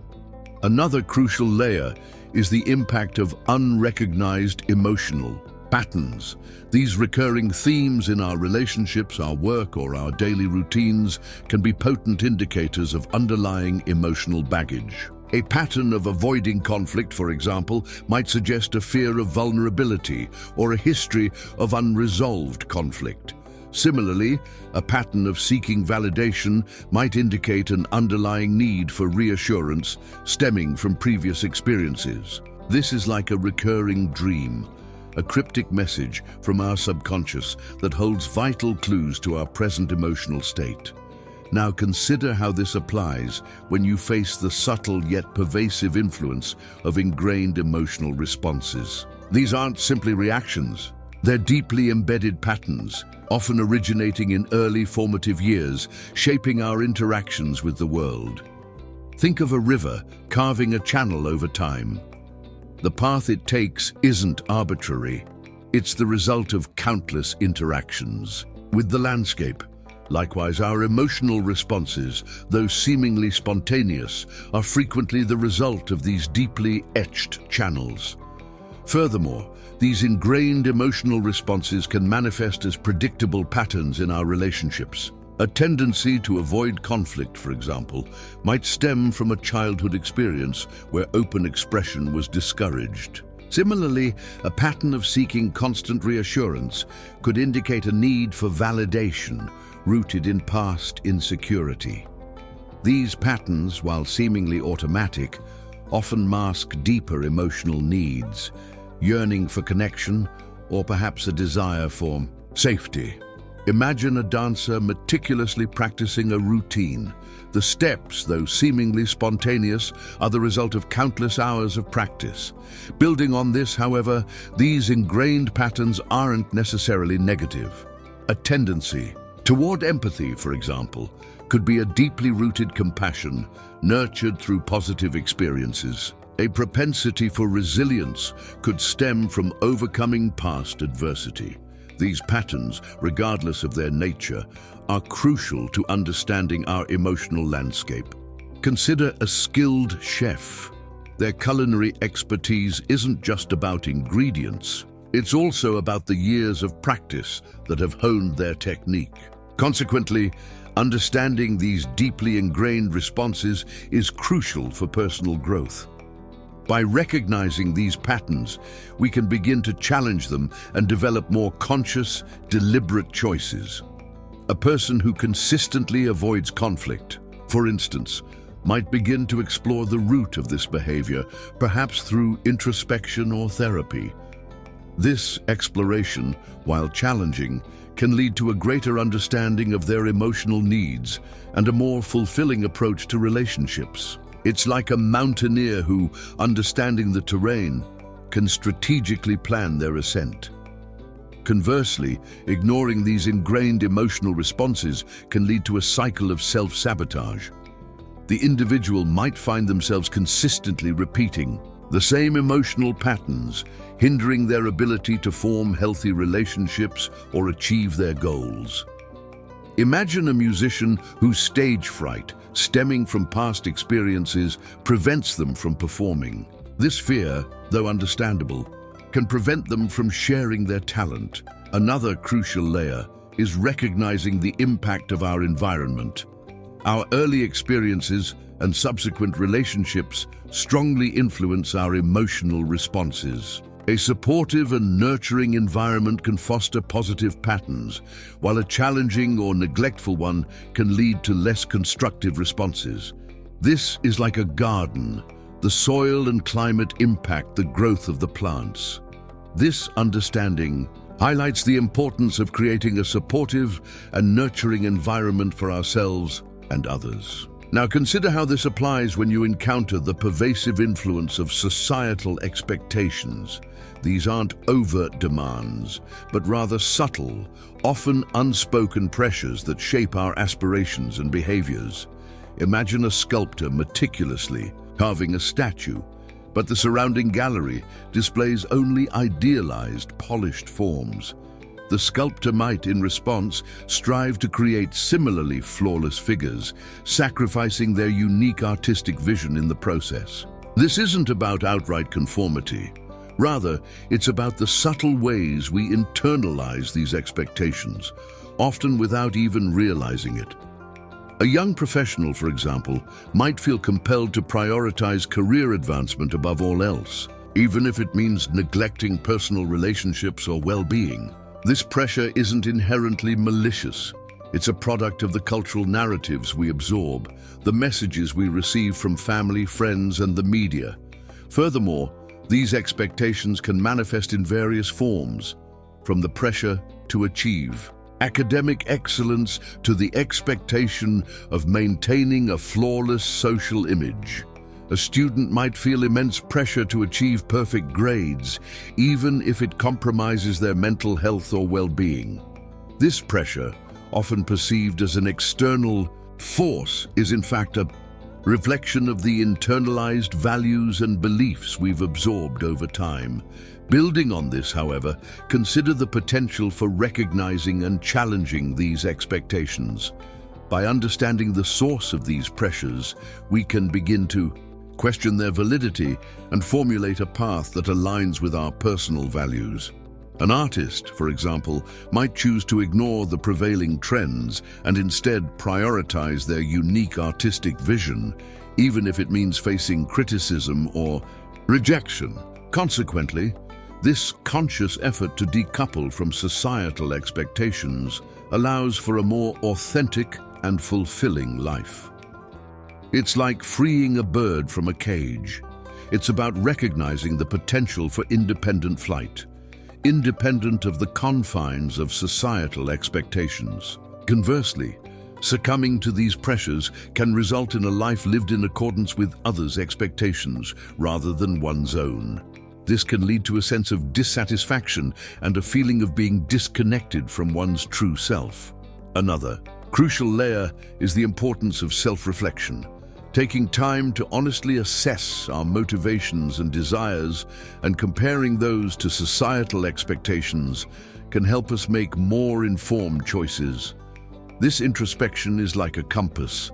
Another crucial layer is the impact of unrecognized emotional patterns. These recurring themes in our relationships, our work, or our daily routines can be potent indicators of underlying emotional baggage. A pattern of avoiding conflict, for example, might suggest a fear of vulnerability or a history of unresolved conflict. Similarly, a pattern of seeking validation might indicate an underlying need for reassurance stemming from previous experiences. This is like a recurring dream, a cryptic message from our subconscious that holds vital clues to our present emotional state. Now consider how this applies when you face the subtle yet pervasive influence of ingrained emotional responses. These aren't simply reactions. They're deeply embedded patterns, often originating in early formative years, shaping our interactions with the world. Think of a river carving a channel over time. The path it takes isn't arbitrary. It's the result of countless interactions with the landscape. Likewise, our emotional responses, though seemingly spontaneous, are frequently the result of these deeply etched channels. Furthermore, these ingrained emotional responses can manifest as predictable patterns in our relationships. A tendency to avoid conflict, for example, might stem from a childhood experience where open expression was discouraged. Similarly, a pattern of seeking constant reassurance could indicate a need for validation rooted in past insecurity. These patterns, while seemingly automatic, often mask deeper emotional needs, yearning for connection, or perhaps a desire for safety. Imagine a dancer meticulously practicing a routine. The steps, though seemingly spontaneous, are the result of countless hours of practice. Building on this, however, these ingrained patterns aren't necessarily negative. A tendency toward empathy, for example, could be a deeply rooted compassion nurtured through positive experiences. A propensity for resilience could stem from overcoming past adversity. These patterns, regardless of their nature, are crucial to understanding our emotional landscape. Consider a skilled chef. Their culinary expertise isn't just about ingredients. It's also about the years of practice that have honed their technique. Consequently, understanding these deeply ingrained responses is crucial for personal growth. By recognizing these patterns, we can begin to challenge them and develop more conscious, deliberate choices. A person who consistently avoids conflict, for instance, might begin to explore the root of this behavior, perhaps through introspection or therapy. This exploration, while challenging, can lead to a greater understanding of their emotional needs and a more fulfilling approach to relationships. It's like a mountaineer who, understanding the terrain, can strategically plan their ascent. Conversely, ignoring these ingrained emotional responses can lead to a cycle of self-sabotage. The individual might find themselves consistently repeating The same emotional patterns, hindering their ability to form healthy relationships or achieve their goals. Imagine a musician whose stage fright, stemming from past experiences, prevents them from performing. This fear, though understandable, can prevent them from sharing their talent. Another crucial layer is recognizing the impact of our environment. Our early experiences and subsequent relationships strongly influence our emotional responses. A supportive and nurturing environment can foster positive patterns, while a challenging or neglectful one can lead to less constructive responses. This is like a garden. The soil and climate impact the growth of the plants. This understanding highlights the importance of creating a supportive and nurturing environment for ourselves and others. Now consider how this applies when you encounter the pervasive influence of societal expectations. These aren't overt demands, but rather subtle, often unspoken pressures that shape our aspirations and behaviors. Imagine a sculptor meticulously carving a statue, but the surrounding gallery displays only idealized, polished forms. The sculptor might, in response, strive to create similarly flawless figures, sacrificing their unique artistic vision in the process. This isn't about outright conformity. Rather, it's about the subtle ways we internalize these expectations, often without even realizing it. A young professional, for example, might feel compelled to prioritize career advancement above all else, even if it means neglecting personal relationships or well-being. This pressure isn't inherently malicious. It's a product of the cultural narratives we absorb, the messages we receive from family, friends, and the media. Furthermore, these expectations can manifest in various forms, from the pressure to achieve academic excellence to the expectation of maintaining a flawless social image. A student might feel immense pressure to achieve perfect grades, even if it compromises their mental health or well-being. This pressure, often perceived as an external force, is in fact a reflection of the internalized values and beliefs we've absorbed over time. Building on this, however, consider the potential for recognizing and challenging these expectations. By understanding the source of these pressures, we can begin to question their validity and formulate a path that aligns with our personal values. An artist, for example, might choose to ignore the prevailing trends and instead prioritize their unique artistic vision, even if it means facing criticism or rejection. Consequently, this conscious effort to decouple from societal expectations allows for a more authentic and fulfilling life. It's like freeing a bird from a cage. It's about recognizing the potential for independent flight, independent of the confines of societal expectations. Conversely, succumbing to these pressures can result in a life lived in accordance with others' expectations rather than one's own. This can lead to a sense of dissatisfaction and a feeling of being disconnected from one's true self. Another crucial layer is the importance of self-reflection. Taking time to honestly assess our motivations and desires and comparing those to societal expectations can help us make more informed choices. This introspection is like a compass,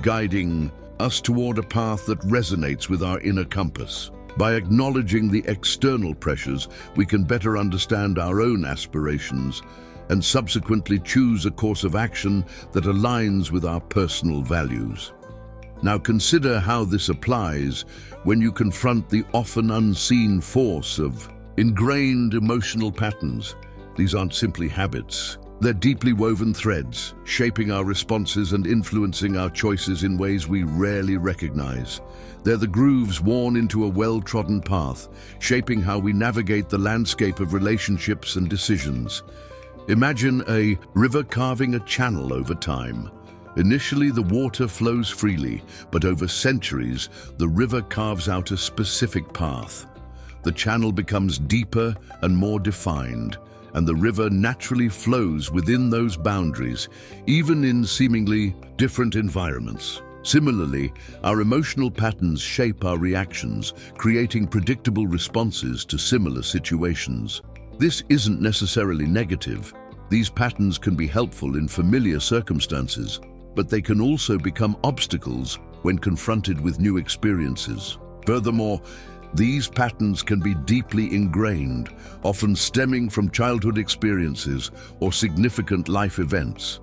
guiding us toward a path that resonates with our inner compass. By acknowledging the external pressures, we can better understand our own aspirations and subsequently choose a course of action that aligns with our personal values. Now consider how this applies when you confront the often unseen force of ingrained emotional patterns. These aren't simply habits. They're deeply woven threads, shaping our responses and influencing our choices in ways we rarely recognize. They're the grooves worn into a well-trodden path, shaping how we navigate the landscape of relationships and decisions. Imagine a river carving a channel over time. Initially, the water flows freely, but over centuries, the river carves out a specific path. The channel becomes deeper and more defined, and the river naturally flows within those boundaries, even in seemingly different environments. Similarly, our emotional patterns shape our reactions, creating predictable responses to similar situations. This isn't necessarily negative. These patterns can be helpful in familiar circumstances, but they can also become obstacles when confronted with new experiences. Furthermore, these patterns can be deeply ingrained, often stemming from childhood experiences or significant life events.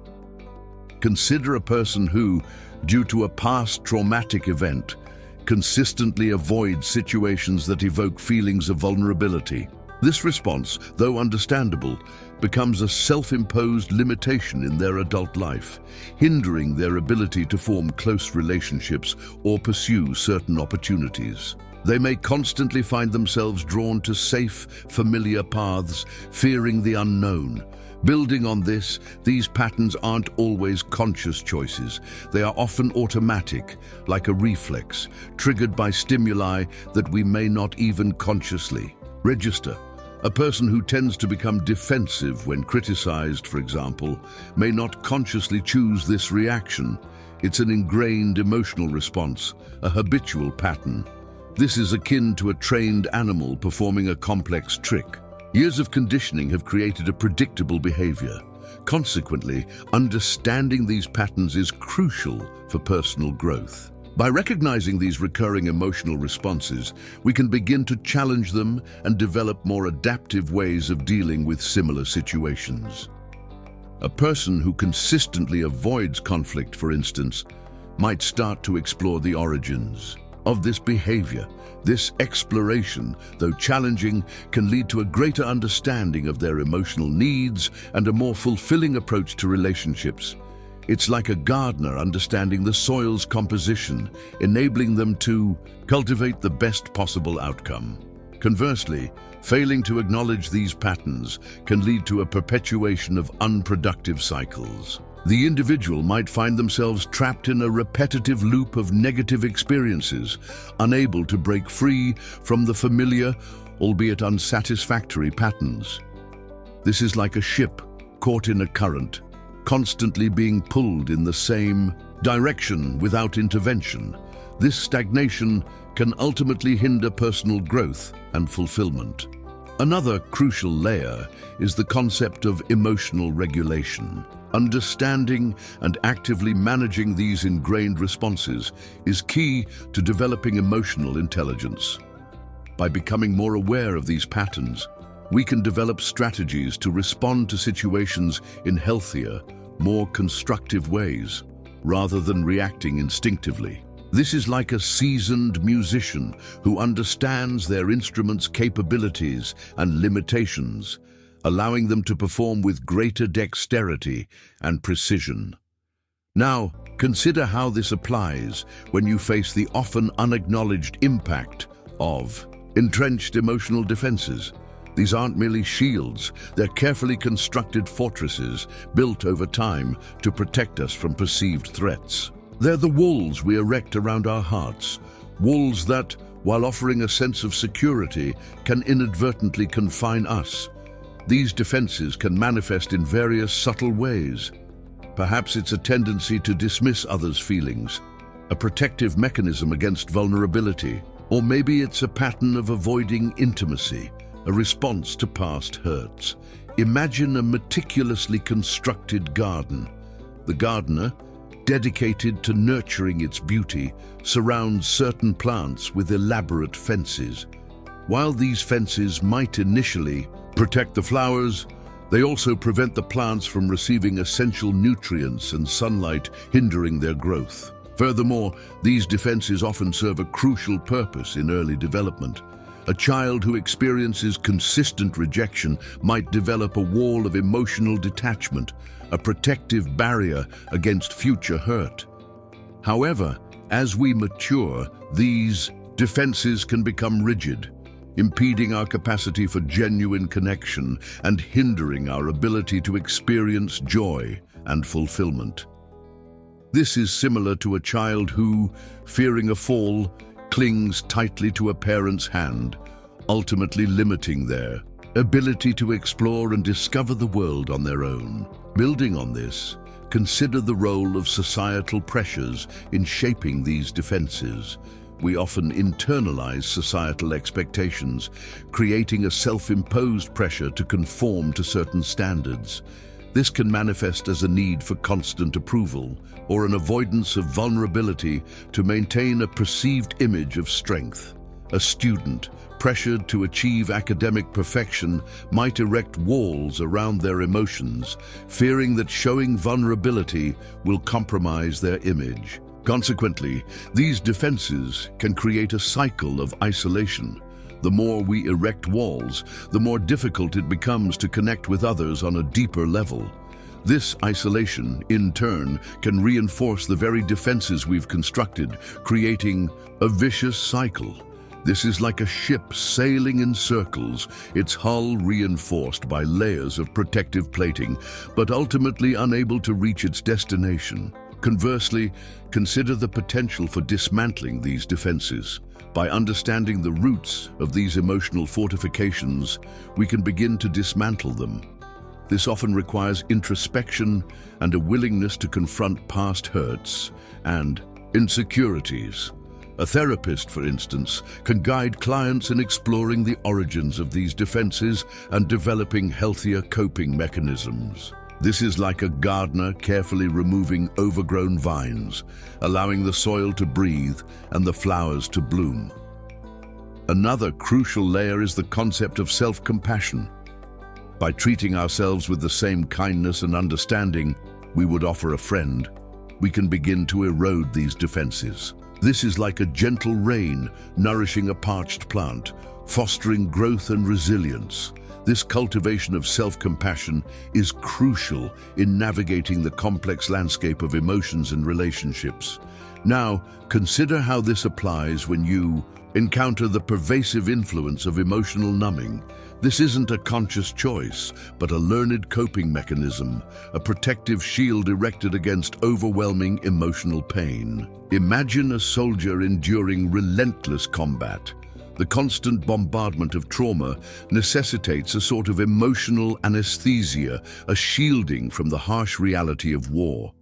Consider a person who, due to a past traumatic event, consistently avoids situations that evoke feelings of vulnerability. This response, though understandable, becomes a self-imposed limitation in their adult life, hindering their ability to form close relationships or pursue certain opportunities. They may constantly find themselves drawn to safe, familiar paths, fearing the unknown. Building on this, these patterns aren't always conscious choices. They are often automatic, like a reflex, triggered by stimuli that we may not even consciously register. A person who tends to become defensive when criticized, for example, may not consciously choose this reaction. It's an ingrained emotional response, a habitual pattern. This is akin to a trained animal performing a complex trick. Years of conditioning have created a predictable behavior. Consequently, understanding these patterns is crucial for personal growth. By recognizing these recurring emotional responses, we can begin to challenge them and develop more adaptive ways of dealing with similar situations. A person who consistently avoids conflict, for instance, might start to explore the origins of this behavior. This exploration, though challenging, can lead to a greater understanding of their emotional needs and a more fulfilling approach to relationships. It's like a gardener understanding the soil's composition, enabling them to cultivate the best possible outcome. Conversely, failing to acknowledge these patterns can lead to a perpetuation of unproductive cycles. The individual might find themselves trapped in a repetitive loop of negative experiences, unable to break free from the familiar, albeit unsatisfactory patterns. This is like a ship caught in a current, constantly being pulled in the same direction without intervention. This stagnation can ultimately hinder personal growth and fulfillment. Another crucial layer is the concept of emotional regulation. Understanding and actively managing these ingrained responses is key to developing emotional intelligence. By becoming more aware of these patterns, we can develop strategies to respond to situations in healthier, more constructive ways, rather than reacting instinctively. This is like a seasoned musician who understands their instrument's capabilities and limitations, allowing them to perform with greater dexterity and precision. Now, consider how this applies when you face the often unacknowledged impact of entrenched emotional defenses. These aren't merely shields, they're carefully constructed fortresses built over time to protect us from perceived threats. They're the walls we erect around our hearts, walls that, while offering a sense of security, can inadvertently confine us. These defenses can manifest in various subtle ways. Perhaps it's a tendency to dismiss others' feelings, a protective mechanism against vulnerability, or maybe it's a pattern of avoiding intimacy, a response to past hurts. Imagine a meticulously constructed garden. The gardener, dedicated to nurturing its beauty, surrounds certain plants with elaborate fences. While these fences might initially protect the flowers, they also prevent the plants from receiving essential nutrients and sunlight, hindering their growth. Furthermore, these defenses often serve a crucial purpose in early development. A child who experiences consistent rejection might develop a wall of emotional detachment, a protective barrier against future hurt. However, as we mature, these defenses can become rigid, impeding our capacity for genuine connection and hindering our ability to experience joy and fulfillment. This is similar to a child who, fearing a fall, clings tightly to a parent's hand, ultimately limiting their ability to explore and discover the world on their own. Building on this, consider the role of societal pressures in shaping these defenses. We often internalize societal expectations, creating a self-imposed pressure to conform to certain standards. This can manifest as a need for constant approval or an avoidance of vulnerability to maintain a perceived image of strength. A student, pressured to achieve academic perfection, might erect walls around their emotions, fearing that showing vulnerability will compromise their image. Consequently, these defenses can create a cycle of isolation. The more we erect walls, the more difficult it becomes to connect with others on a deeper level. This isolation, in turn, can reinforce the very defenses we've constructed, creating a vicious cycle. This is like a ship sailing in circles, its hull reinforced by layers of protective plating, but ultimately unable to reach its destination. Conversely, consider the potential for dismantling these defenses. By understanding the roots of these emotional fortifications, we can begin to dismantle them. This often requires introspection and a willingness to confront past hurts and insecurities. A therapist, for instance, can guide clients in exploring the origins of these defenses and developing healthier coping mechanisms. This is like a gardener carefully removing overgrown vines, allowing the soil to breathe and the flowers to bloom. Another crucial layer is the concept of self-compassion. By treating ourselves with the same kindness and understanding we would offer a friend, we can begin to erode these defenses. This is like a gentle rain nourishing a parched plant, fostering growth and resilience. This cultivation of self-compassion is crucial in navigating the complex landscape of emotions and relationships. Now, consider how this applies when you encounter the pervasive influence of emotional numbing. This isn't a conscious choice, but a learned coping mechanism, a protective shield erected against overwhelming emotional pain. Imagine a soldier enduring relentless combat. The constant bombardment of trauma necessitates a sort of emotional anesthesia, a shielding from the harsh reality of war.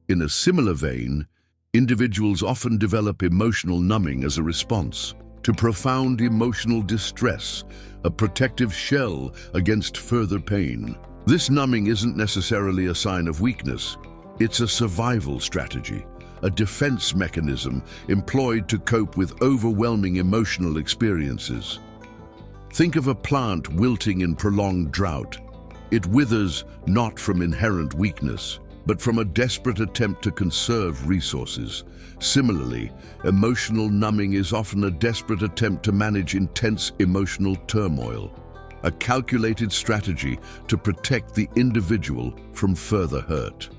In a similar vein, individuals often develop emotional numbing as a response to profound emotional distress, a protective shell against further pain. This numbing isn't necessarily a sign of weakness. It's a survival strategy, a defense mechanism employed to cope with overwhelming emotional experiences. Think of a plant wilting in prolonged drought. It withers not from inherent weakness, but from a desperate attempt to conserve resources. Similarly, emotional numbing is often a desperate attempt to manage intense emotional turmoil, a calculated strategy to protect the individual from further hurt.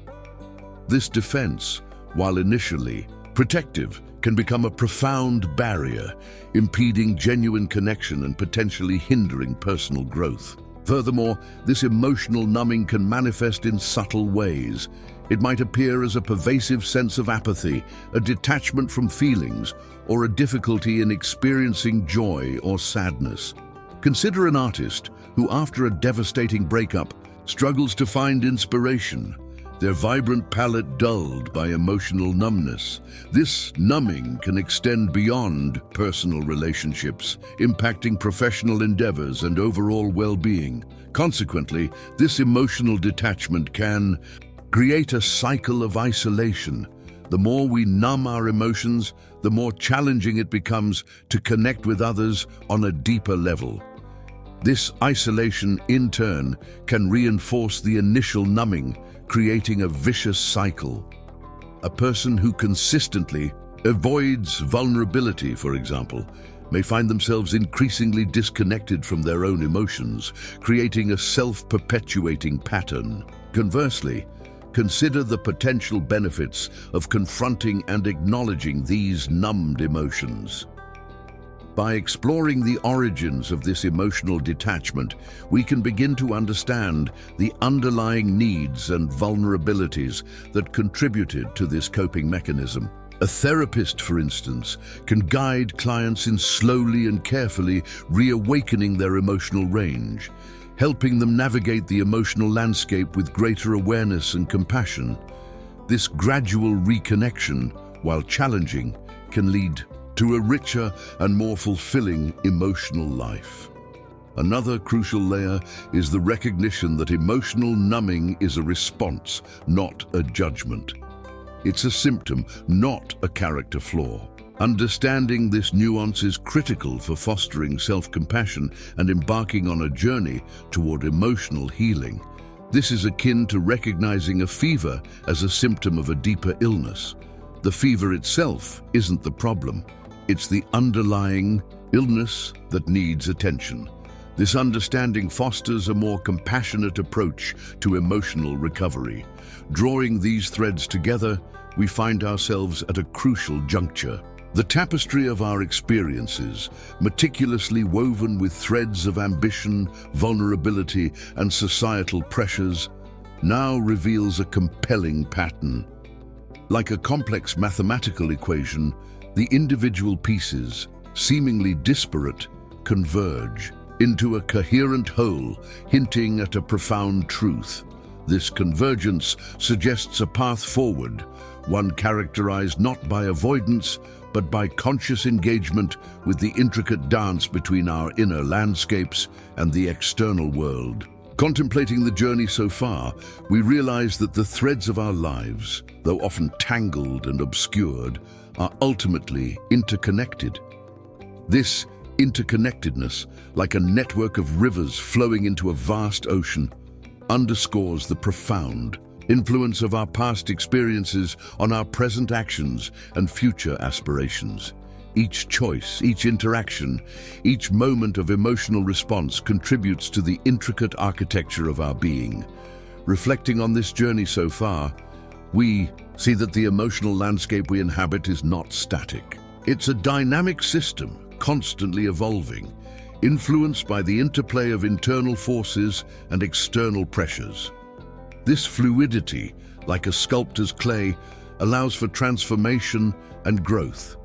This defense, while initially protective, can become a profound barrier, impeding genuine connection and potentially hindering personal growth. Furthermore, this emotional numbing can manifest in subtle ways. It might appear as a pervasive sense of apathy, a detachment from feelings, or a difficulty in experiencing joy or sadness. Consider an artist who, after a devastating breakup, struggles to find inspiration, their vibrant palette dulled by emotional numbness. This numbing can extend beyond personal relationships, impacting professional endeavors and overall well-being. Consequently, this emotional detachment can create a cycle of isolation. The more we numb our emotions, the more challenging it becomes to connect with others on a deeper level. This isolation, in turn, can reinforce the initial numbing, creating a vicious cycle. A person who consistently avoids vulnerability, for example, may find themselves increasingly disconnected from their own emotions, creating a self-perpetuating pattern. Conversely, consider the potential benefits of confronting and acknowledging these numbed emotions. By exploring the origins of this emotional detachment, we can begin to understand the underlying needs and vulnerabilities that contributed to this coping mechanism. A therapist, for instance, can guide clients in slowly and carefully reawakening their emotional range, helping them navigate the emotional landscape with greater awareness and compassion. This gradual reconnection, while challenging, can lead to a richer and more fulfilling emotional life. Another crucial layer is the recognition that emotional numbing is a response, not a judgment. It's a symptom, not a character flaw. Understanding this nuance is critical for fostering self-compassion and embarking on a journey toward emotional healing. This is akin to recognizing a fever as a symptom of a deeper illness. The fever itself isn't the problem. It's the underlying illness that needs attention. This understanding fosters a more compassionate approach to emotional recovery. Drawing these threads together, we find ourselves at a crucial juncture. The tapestry of our experiences, meticulously woven with threads of ambition, vulnerability, and societal pressures, now reveals a compelling pattern. Like a complex mathematical equation, the individual pieces, seemingly disparate, converge into a coherent whole, hinting at a profound truth. This convergence suggests a path forward, one characterized not by avoidance, but by conscious engagement with the intricate dance between our inner landscapes and the external world. Contemplating the journey so far, we realize that the threads of our lives, though often tangled and obscured, are ultimately interconnected. This interconnectedness, like a network of rivers flowing into a vast ocean, underscores the profound influence of our past experiences on our present actions and future aspirations. Each choice, each interaction, each moment of emotional response contributes to the intricate architecture of our being. Reflecting on this journey so far, we see that the emotional landscape we inhabit is not static. It's a dynamic system, constantly evolving, influenced by the interplay of internal forces and external pressures. This fluidity, like a sculptor's clay, allows for transformation and growth.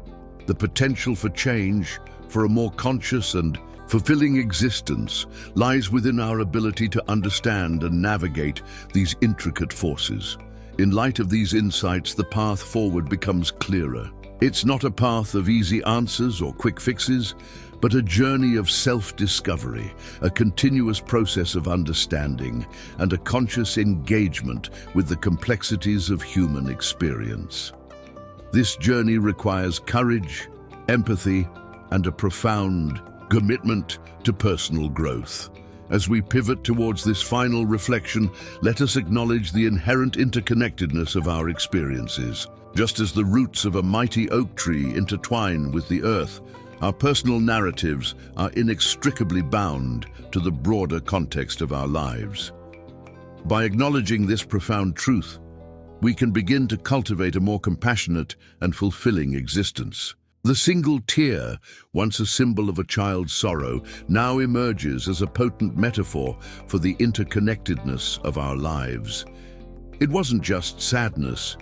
The potential for change, for a more conscious and fulfilling existence, lies within our ability to understand and navigate these intricate forces. In light of these insights, the path forward becomes clearer. It's not a path of easy answers or quick fixes, but a journey of self-discovery, a continuous process of understanding, and a conscious engagement with the complexities of human experience. This journey requires courage, empathy, and a profound commitment to personal growth. As we pivot towards this final reflection, let us acknowledge the inherent interconnectedness of our experiences. Just as the roots of a mighty oak tree intertwine with the earth, our personal narratives are inextricably bound to the broader context of our lives. By acknowledging this profound truth, we can begin to cultivate a more compassionate and fulfilling existence. The single tear, once a symbol of a child's sorrow, now emerges as a potent metaphor for the interconnectedness of our lives. It wasn't just sadness.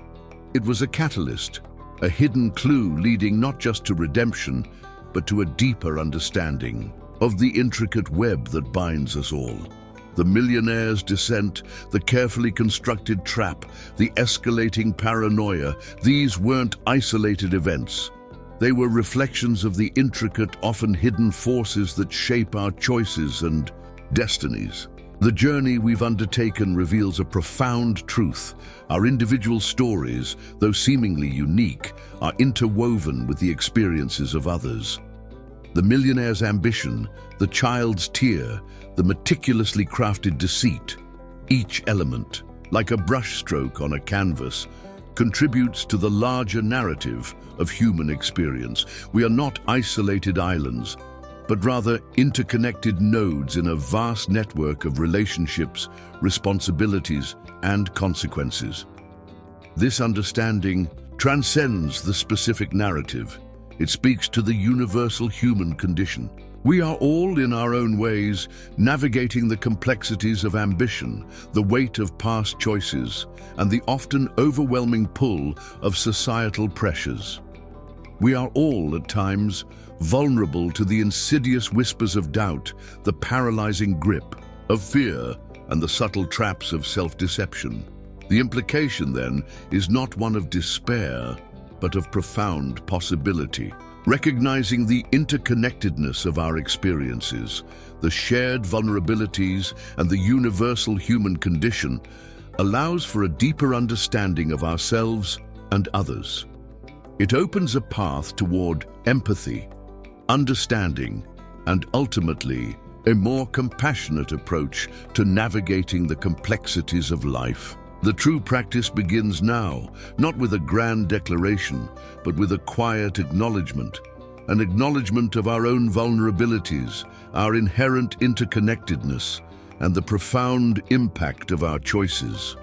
It was a catalyst, a hidden clue leading not just to redemption, but to a deeper understanding of the intricate web that binds us all. The millionaire's descent, the carefully constructed trap, the escalating paranoia, these weren't isolated events. They were reflections of the intricate, often hidden forces that shape our choices and destinies. The journey we've undertaken reveals a profound truth. Our individual stories, though seemingly unique, are interwoven with the experiences of others. The millionaire's ambition, the child's tear, the meticulously crafted deceit, each element, like a brushstroke on a canvas, contributes to the larger narrative of human experience. We are not isolated islands, but rather interconnected nodes in a vast network of relationships, responsibilities, and consequences. This understanding transcends the specific narrative. It speaks to the universal human condition. We are all, in our own ways, navigating the complexities of ambition, the weight of past choices, and the often overwhelming pull of societal pressures. We are all, at times, vulnerable to the insidious whispers of doubt, the paralyzing grip of fear and the subtle traps of self-deception. The implication, then, is not one of despair, but of profound possibility. Recognizing the interconnectedness of our experiences, the shared vulnerabilities, and the universal human condition allows for a deeper understanding of ourselves and others. It opens a path toward empathy, understanding, and ultimately, a more compassionate approach to navigating the complexities of life. The true practice begins now, not with a grand declaration, but with a quiet acknowledgement, an acknowledgement of our own vulnerabilities, our inherent interconnectedness, and the profound impact of our choices.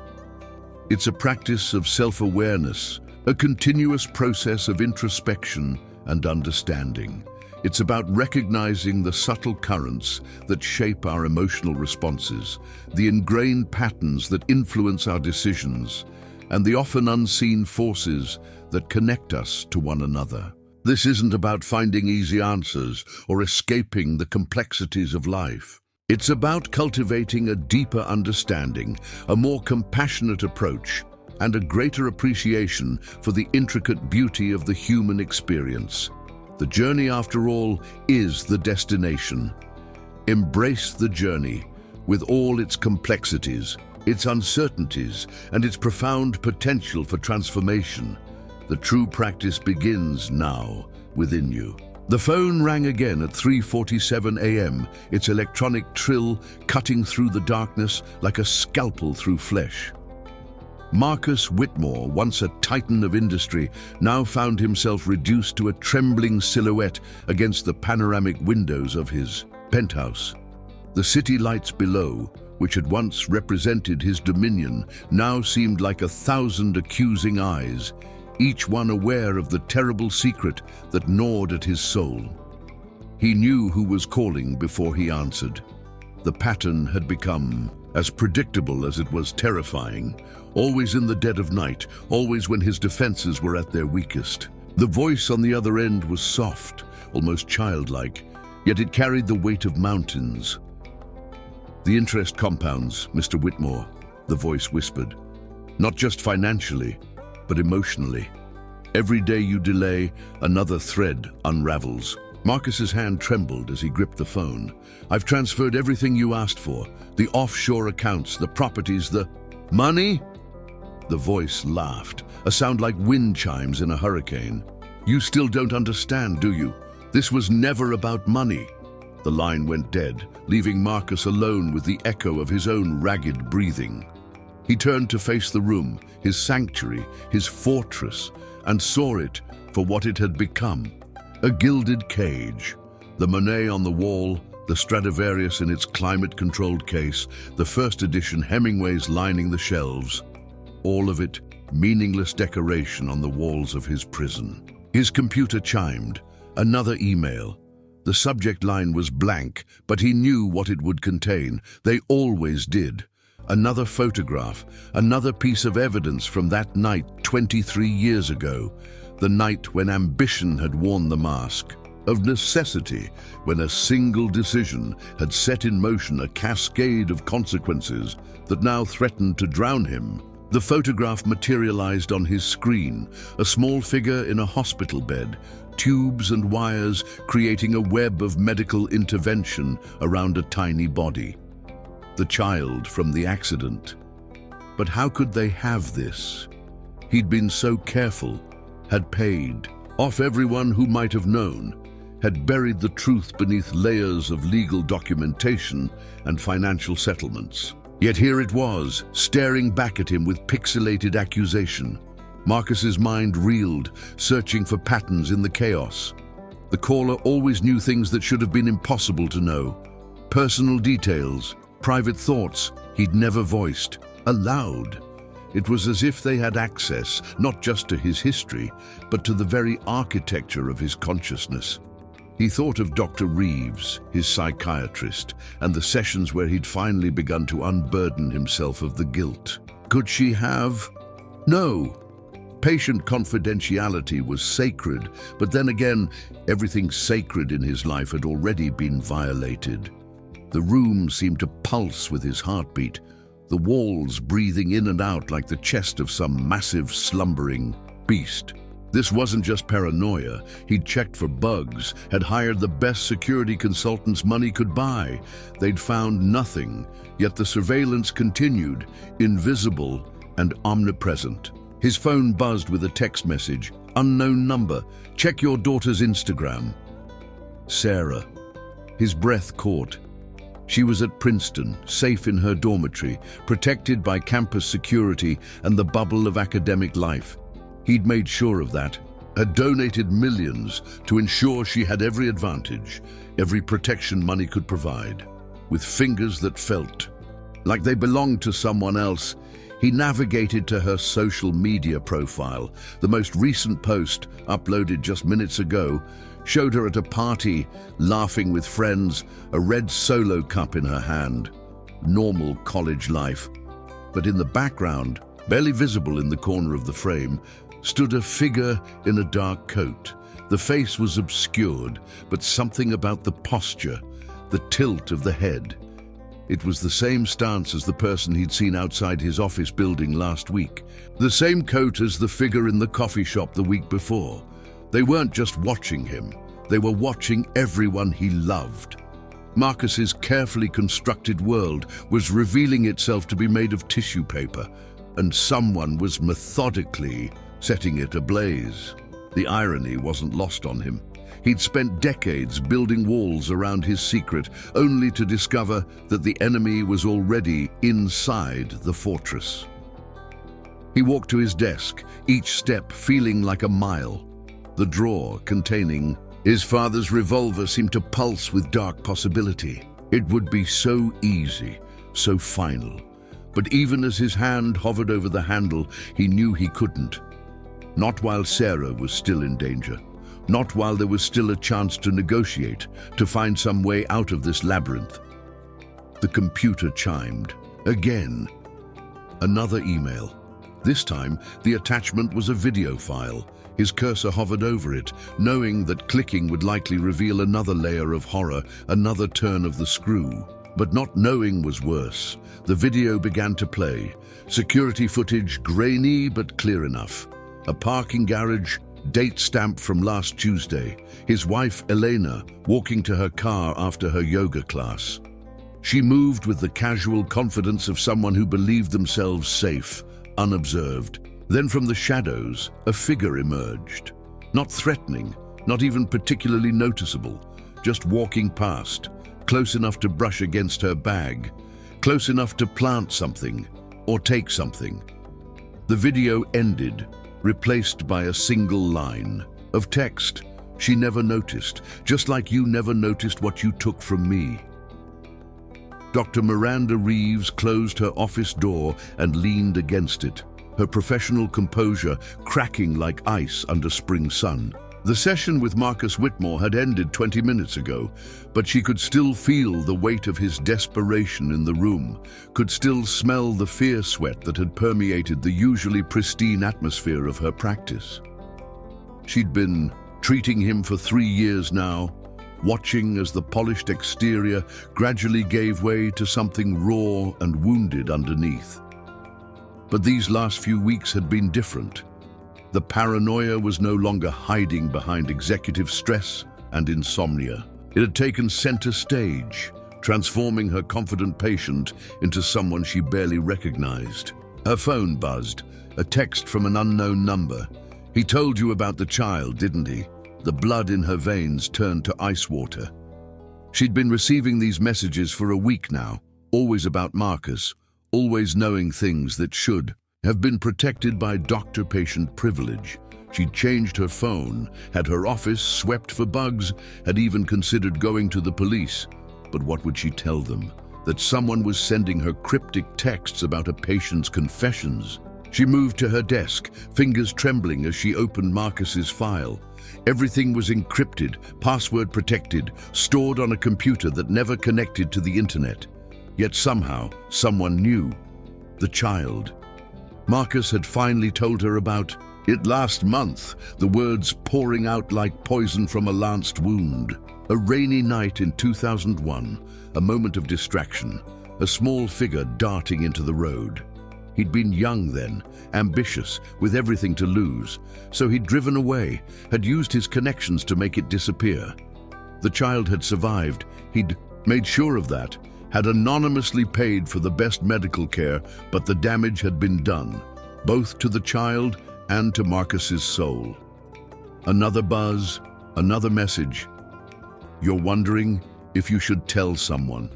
It's a practice of self-awareness, a continuous process of introspection and understanding. It's about recognizing the subtle currents that shape our emotional responses, the ingrained patterns that influence our decisions, and the often unseen forces that connect us to one another. This isn't about finding easy answers or escaping the complexities of life. It's about cultivating a deeper understanding, a more compassionate approach, and a greater appreciation for the intricate beauty of the human experience. The journey, after all, is the destination. Embrace the journey, with all its complexities, its uncertainties, and its profound potential for transformation. The true practice begins now, within you. The phone rang again at 3:47 a.m., its electronic trill cutting through the darkness like a scalpel through flesh. Marcus Whitmore, once a titan of industry, now found himself reduced to a trembling silhouette against the panoramic windows of his penthouse. The city lights below, which had once represented his dominion, now seemed like 1,000 accusing eyes, each one aware of the terrible secret that gnawed at his soul. He knew who was calling before he answered. The pattern had become as predictable as it was terrifying, always in the dead of night, always when his defenses were at their weakest. The voice on the other end was soft, almost childlike, yet it carried the weight of mountains. "The interest compounds, Mr. Whitmore," the voice whispered. "Not just financially, but emotionally. Every day you delay, another thread unravels." Marcus's hand trembled as he gripped the phone. "I've transferred everything you asked for, the offshore accounts, the properties, the money?" The voice laughed, a sound like wind chimes in a hurricane. "You still don't understand, do you? This was never about money." The line went dead, leaving Marcus alone with the echo of his own ragged breathing. He turned to face the room, his sanctuary, his fortress, and saw it for what it had become. A gilded cage, the Monet on the wall, the Stradivarius in its climate-controlled case, the first edition Hemingways lining the shelves, all of it meaningless decoration on the walls of his prison. His computer chimed, another email. The subject line was blank, but he knew what it would contain. They always did. Another photograph, another piece of evidence from that night 23 years ago, the night when ambition had worn the mask. Of necessity, when a single decision had set in motion a cascade of consequences that now threatened to drown him. The photograph materialized on his screen, a small figure in a hospital bed, tubes and wires creating a web of medical intervention around a tiny body. The child from the accident. But how could they have this? He'd been so careful, had paid off everyone who might have known, had buried the truth beneath layers of legal documentation and financial settlements. Yet here it was, staring back at him with pixelated accusation. Marcus's mind reeled, searching for patterns in the chaos. The caller always knew things that should have been impossible to know. Personal details, private thoughts he'd never voiced, aloud. It was as if they had access, not just to his history, but to the very architecture of his consciousness. He thought of Dr. Reeves, his psychiatrist, and the sessions where he'd finally begun to unburden himself of the guilt. Could she have? No. Patient confidentiality was sacred, but then again, everything sacred in his life had already been violated. The room seemed to pulse with his heartbeat, the walls breathing in and out like the chest of some massive slumbering beast. This wasn't just paranoia. He'd checked for bugs, had hired the best security consultants money could buy. They'd found nothing, yet the surveillance continued, invisible and omnipresent. His phone buzzed with a text message. Unknown number. Check your daughter's Instagram. Sarah. His breath caught. She was at Princeton, safe in her dormitory, protected by campus security and the bubble of academic life. He'd made sure of that, had donated millions to ensure she had every advantage, every protection money could provide. With fingers that felt like they belonged to someone else, he navigated to her social media profile. The most recent post, uploaded just minutes ago, showed her at a party, laughing with friends, a red Solo cup in her hand. Normal college life. But in the background, barely visible in the corner of the frame, stood a figure in a dark coat. The face was obscured, but something about the posture, the tilt of the head. It was the same stance as the person he'd seen outside his office building last week. The same coat as the figure in the coffee shop the week before. They weren't just watching him, they were watching everyone he loved. Marcus's carefully constructed world was revealing itself to be made of tissue paper, and someone was methodically setting it ablaze. The irony wasn't lost on him. He'd spent decades building walls around his secret, only to discover that the enemy was already inside the fortress. He walked to his desk, each step feeling like a mile. The drawer containing his father's revolver seemed to pulse with dark possibility. It would be so easy, so final. But even as his hand hovered over the handle, he knew he couldn't. Not while Sarah was still in danger. Not while there was still a chance to negotiate, to find some way out of this labyrinth. The computer chimed. Again. Another email. This time, the attachment was a video file. His cursor hovered over it, knowing that clicking would likely reveal another layer of horror, another turn of the screw. But not knowing was worse. The video began to play. Security footage, grainy but clear enough. A parking garage, date stamp from last Tuesday. His wife, Elena, walking to her car after her yoga class. She moved with the casual confidence of someone who believed themselves safe, unobserved. Then from the shadows, a figure emerged. Not threatening, not even particularly noticeable, just walking past, close enough to brush against her bag, close enough to plant something or take something. The video ended, replaced by a single line of text she never noticed, just like you never noticed what you took from me. Dr. Miranda Reeves closed her office door and leaned against it, her professional composure cracking like ice under spring sun. The session with Marcus Whitmore had ended 20 minutes ago, but she could still feel the weight of his desperation in the room, could still smell the fear sweat that had permeated the usually pristine atmosphere of her practice. She'd been treating him for 3 years now, watching as the polished exterior gradually gave way to something raw and wounded underneath. But these last few weeks had been different. The paranoia was no longer hiding behind executive stress and insomnia. It had taken center stage, transforming her confident patient into someone she barely recognized. Her phone buzzed, a text from an unknown number. He told you about the child, didn't he? The blood in her veins turned to ice water. She'd been receiving these messages for a week now, always about Marcus, always knowing things that should have been protected by doctor-patient privilege. She'd changed her phone, had her office swept for bugs, had even considered going to the police. But what would she tell them? That someone was sending her cryptic texts about a patient's confessions. She moved to her desk, fingers trembling as she opened Marcus's file. Everything was encrypted, password protected, stored on a computer that never connected to the internet. Yet somehow, someone knew. The child. Marcus had finally told her about it last month, the words pouring out like poison from a lanced wound. A rainy night in 2001, a moment of distraction, a small figure darting into the road. He'd been young then, ambitious, with everything to lose, so he'd driven away, had used his connections to make it disappear. The child had survived, he'd made sure of that, had anonymously paid for the best medical care, but the damage had been done, both to the child and to Marcus's soul. Another buzz, another message. You're wondering if you should tell someone.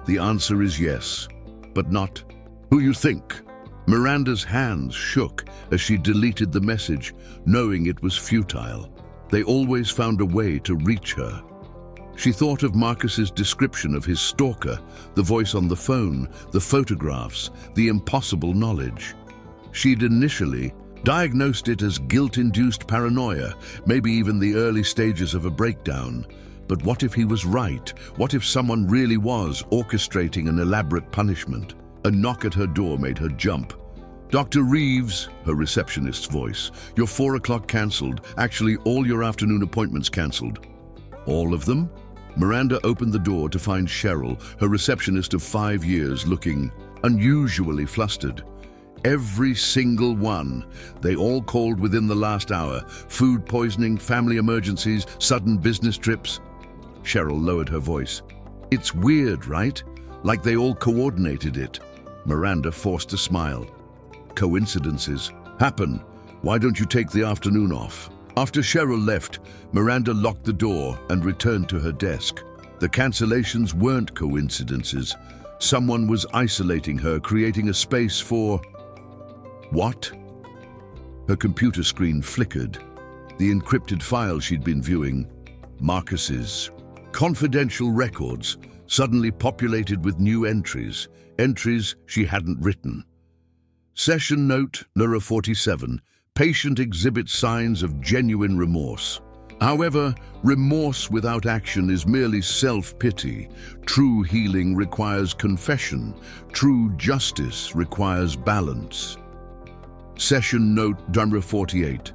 The answer is yes, but not who you think. Miranda's hands shook as she deleted the message, knowing it was futile. They always found a way to reach her. She thought of Marcus's description of his stalker, the voice on the phone, the photographs, the impossible knowledge. She'd initially diagnosed it as guilt-induced paranoia, maybe even the early stages of a breakdown. But what if he was right? What if someone really was orchestrating an elaborate punishment? A knock at her door made her jump. "Dr. Reeves," her receptionist's voice, "your 4 o'clock cancelled. Actually, all your afternoon appointments cancelled." "All of them?" Miranda opened the door to find Cheryl, her receptionist of 5 years, looking unusually flustered. "Every single one. They all called within the last hour. Food poisoning, family emergencies, sudden business trips." Cheryl lowered her voice. "It's weird, right? Like they all coordinated it." Miranda forced a smile. "Coincidences happen. Why don't you take the afternoon off?" After Cheryl left, Miranda locked the door and returned to her desk. The cancellations weren't coincidences. Someone was isolating her, creating a space for... What? Her computer screen flickered. The encrypted file she'd been viewing, Marcus's confidential records, suddenly populated with new entries she hadn't written. Session note, Nura 47, patient exhibits signs of genuine remorse. However, remorse without action is merely self-pity. True healing requires confession. True justice requires balance. Session note, Nura 48.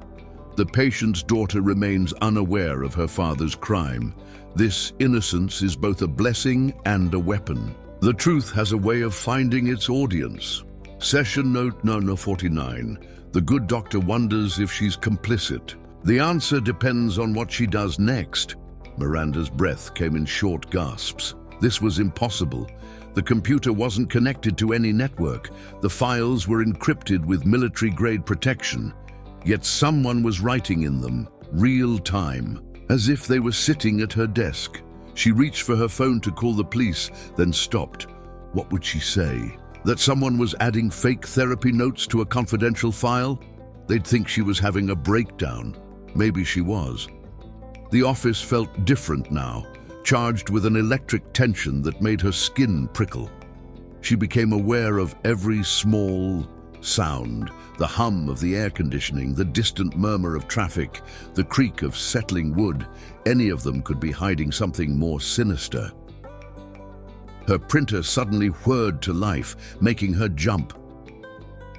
The patient's daughter remains unaware of her father's crime. This innocence is both a blessing and a weapon. The truth has a way of finding its audience. Session note, Nura 49. The good doctor wonders if she's complicit. The answer depends on what she does next. Miranda's breath came in short gasps. This was impossible. The computer wasn't connected to any network. The files were encrypted with military-grade protection. Yet someone was writing in them, real time, as if they were sitting at her desk. She reached for her phone to call the police, then stopped. What would she say? That someone was adding fake therapy notes to a confidential file? They'd think she was having a breakdown. Maybe she was. The office felt different now, charged with an electric tension that made her skin prickle. She became aware of every small sound, the hum of the air conditioning, the distant murmur of traffic, the creak of settling wood. Any of them could be hiding something more sinister. Her printer suddenly whirred to life, making her jump.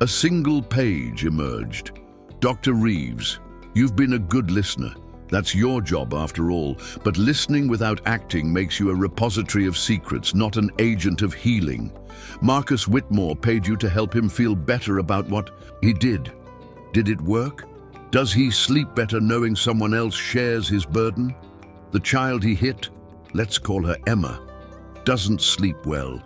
A single page emerged. "Dr. Reeves, you've been a good listener. That's your job after all, but listening without acting makes you a repository of secrets, not an agent of healing. Marcus Whitmore paid you to help him feel better about what he did. Did it work? Does he sleep better knowing someone else shares his burden? The child he hit, let's call her Emma, doesn't sleep well.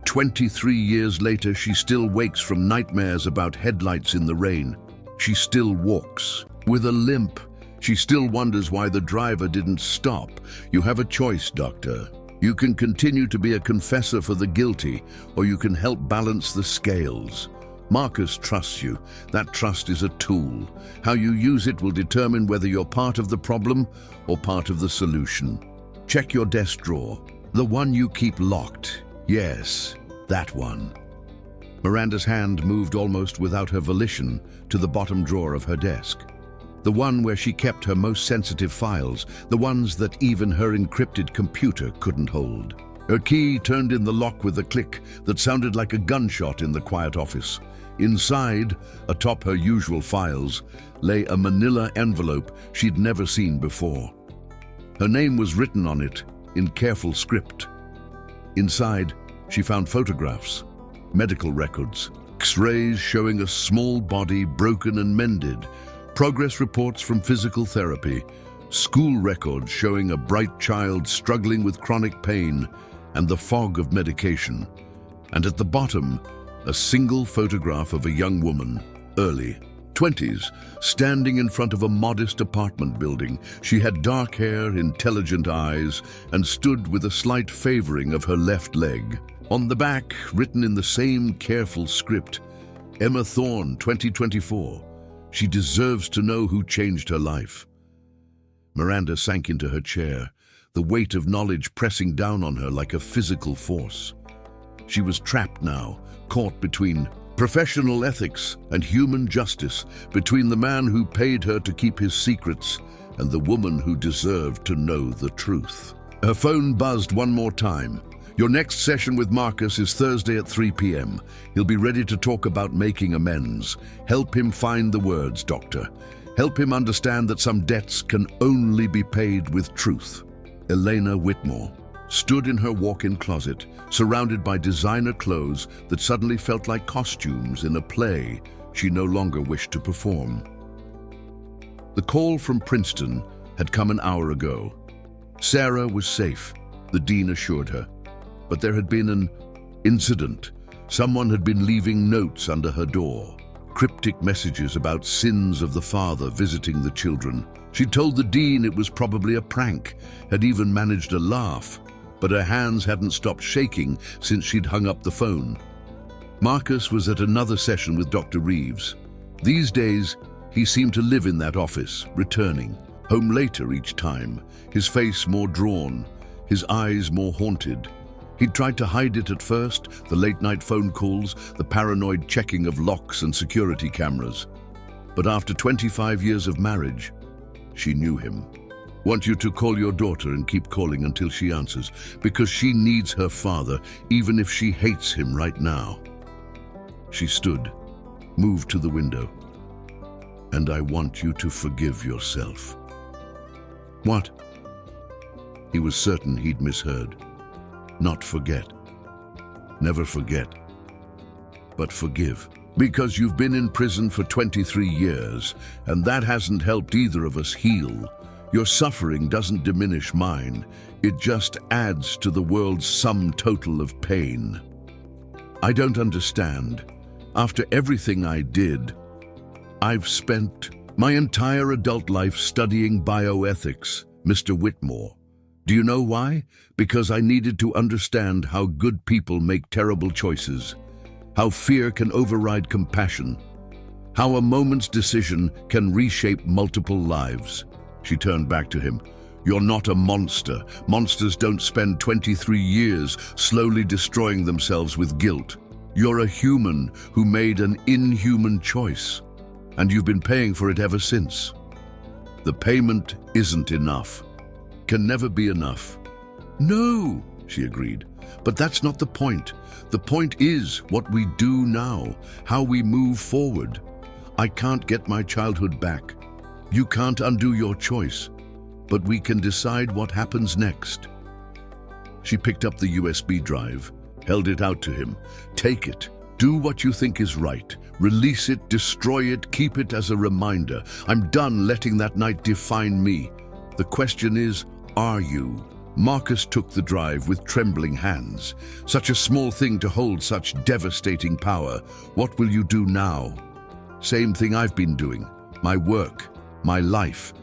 23 years later, she still wakes from nightmares about headlights in the rain. She still walks with a limp. She still wonders why the driver didn't stop. You have a choice, doctor. You can continue to be a confessor for the guilty, or you can help balance the scales. Marcus trusts you. That trust is a tool. How you use it will determine whether you're part of the problem or part of the solution. Check your desk drawer. The one you keep locked. Yes, that one. Miranda's hand moved almost without her volition to the bottom drawer of her desk. The one where she kept her most sensitive files, the ones that even her encrypted computer couldn't hold. Her key turned in the lock with a click that sounded like a gunshot in the quiet office. Inside, atop her usual files, lay a manila envelope she'd never seen before. Her name was written on it in careful script. Inside, she found photographs, medical records, X-rays showing a small body broken and mended, progress reports from physical therapy, school records showing a bright child struggling with chronic pain, and the fog of medication. And at the bottom, a single photograph of a young woman, early 20s, standing in front of a modest apartment building. She had dark hair, intelligent eyes, and stood with a slight favoring of her left leg. On the back, written in the same careful script, Emma Thorne, 2024. She deserves to know who changed her life. Miranda sank into her chair, the weight of knowledge pressing down on her like a physical force. She was trapped now, caught between professional ethics and human justice, between the man who paid her to keep his secrets and the woman who deserved to know the truth. Her phone buzzed one more time. Your next session with Marcus is Thursday at 3 p.m. He'll be ready to talk about making amends. Help him find the words, doctor. Help him understand that some debts can only be paid with truth. Elena Whitmore stood in her walk-in closet, surrounded by designer clothes that suddenly felt like costumes in a play she no longer wished to perform. The call from Princeton had come an hour ago. Sarah was safe, the dean assured her. But there had been an incident. Someone had been leaving notes under her door, cryptic messages about sins of the father visiting the children. She told the dean it was probably a prank, had even managed a laugh, but her hands hadn't stopped shaking since she'd hung up the phone. Marcus was at another session with Dr. Reeves. These days, he seemed to live in that office, returning, home later each time, his face more drawn, his eyes more haunted. He'd tried to hide it at first, the late-night phone calls, the paranoid checking of locks and security cameras. But after 25 years of marriage, she knew him. Want you to call your daughter and keep calling until she answers, because she needs her father, even if she hates him right now. She stood, moved to the window. And I want you to forgive yourself. What? He was certain he'd misheard. Not forget. Never forget. But forgive. Because you've been in prison for 23 years, and that hasn't helped either of us heal. Your suffering doesn't diminish mine. It just adds to the world's sum total of pain. I don't understand. After everything I did, I've spent my entire adult life studying bioethics, Mr. Whitmore. Do you know why? Because I needed to understand how good people make terrible choices, how fear can override compassion, how a moment's decision can reshape multiple lives. She turned back to him. You're not a monster. Monsters don't spend 23 years slowly destroying themselves with guilt. You're a human who made an inhuman choice, and you've been paying for it ever since. The payment isn't enough. Can never be enough. No, she agreed, but that's not the point. The point is what we do now, how we move forward. I can't get my childhood back. You can't undo your choice, but we can decide what happens next. She picked up the USB drive, held it out to him. Take it. Do what you think is right. Release it, destroy it, keep it as a reminder. I'm done letting that night define me. The question is, are you? Marcus took the drive with trembling hands. Such a small thing to hold such devastating power. What will you do now? Same thing I've been doing. My work, my life.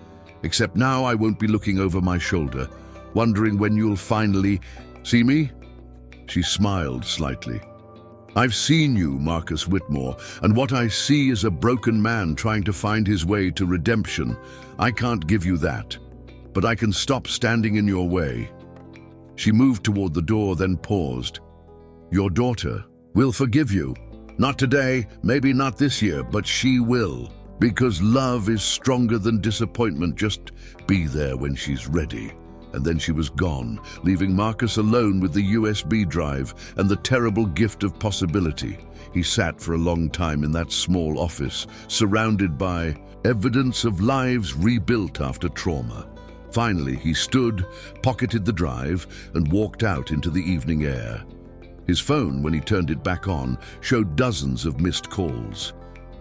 Except now I won't be looking over my shoulder, wondering when you'll finally see me. She smiled slightly. I've seen you, Marcus Whitmore, and what I see is a broken man trying to find his way to redemption. I can't give you that, but I can stop standing in your way. She moved toward the door, then paused. Your daughter will forgive you. Not today, maybe not this year, but she will. Because love is stronger than disappointment. Just be there when she's ready. And then she was gone, leaving Marcus alone with the USB drive and the terrible gift of possibility. He sat for a long time in that small office, surrounded by evidence of lives rebuilt after trauma. Finally, he stood, pocketed the drive, and walked out into the evening air. His phone, when he turned it back on, showed dozens of missed calls.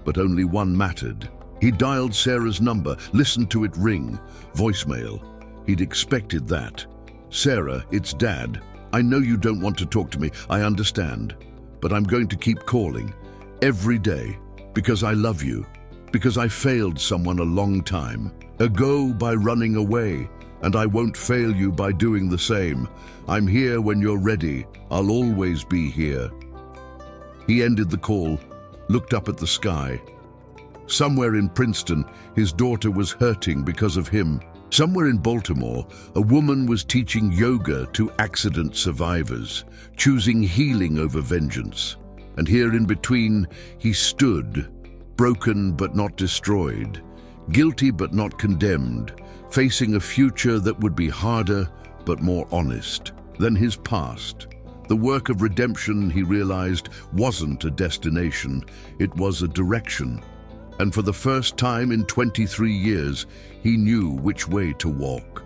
But only one mattered. He dialed Sarah's number, listened to it ring. Voicemail. He'd expected that. "Sarah, it's Dad. I know you don't want to talk to me, I understand. But I'm going to keep calling. Every day. Because I love you. Because I failed someone a long time ago by running away. And I won't fail you by doing the same. I'm here when you're ready. I'll always be here." He ended the call, looked up at the sky. Somewhere in Princeton, his daughter was hurting because of him. Somewhere in Baltimore, a woman was teaching yoga to accident survivors, choosing healing over vengeance. And here in between, he stood, broken but not destroyed, guilty but not condemned, facing a future that would be harder but more honest than his past. The work of redemption, he realized, wasn't a destination, it was a direction. And for the first time in 23 years, he knew which way to walk.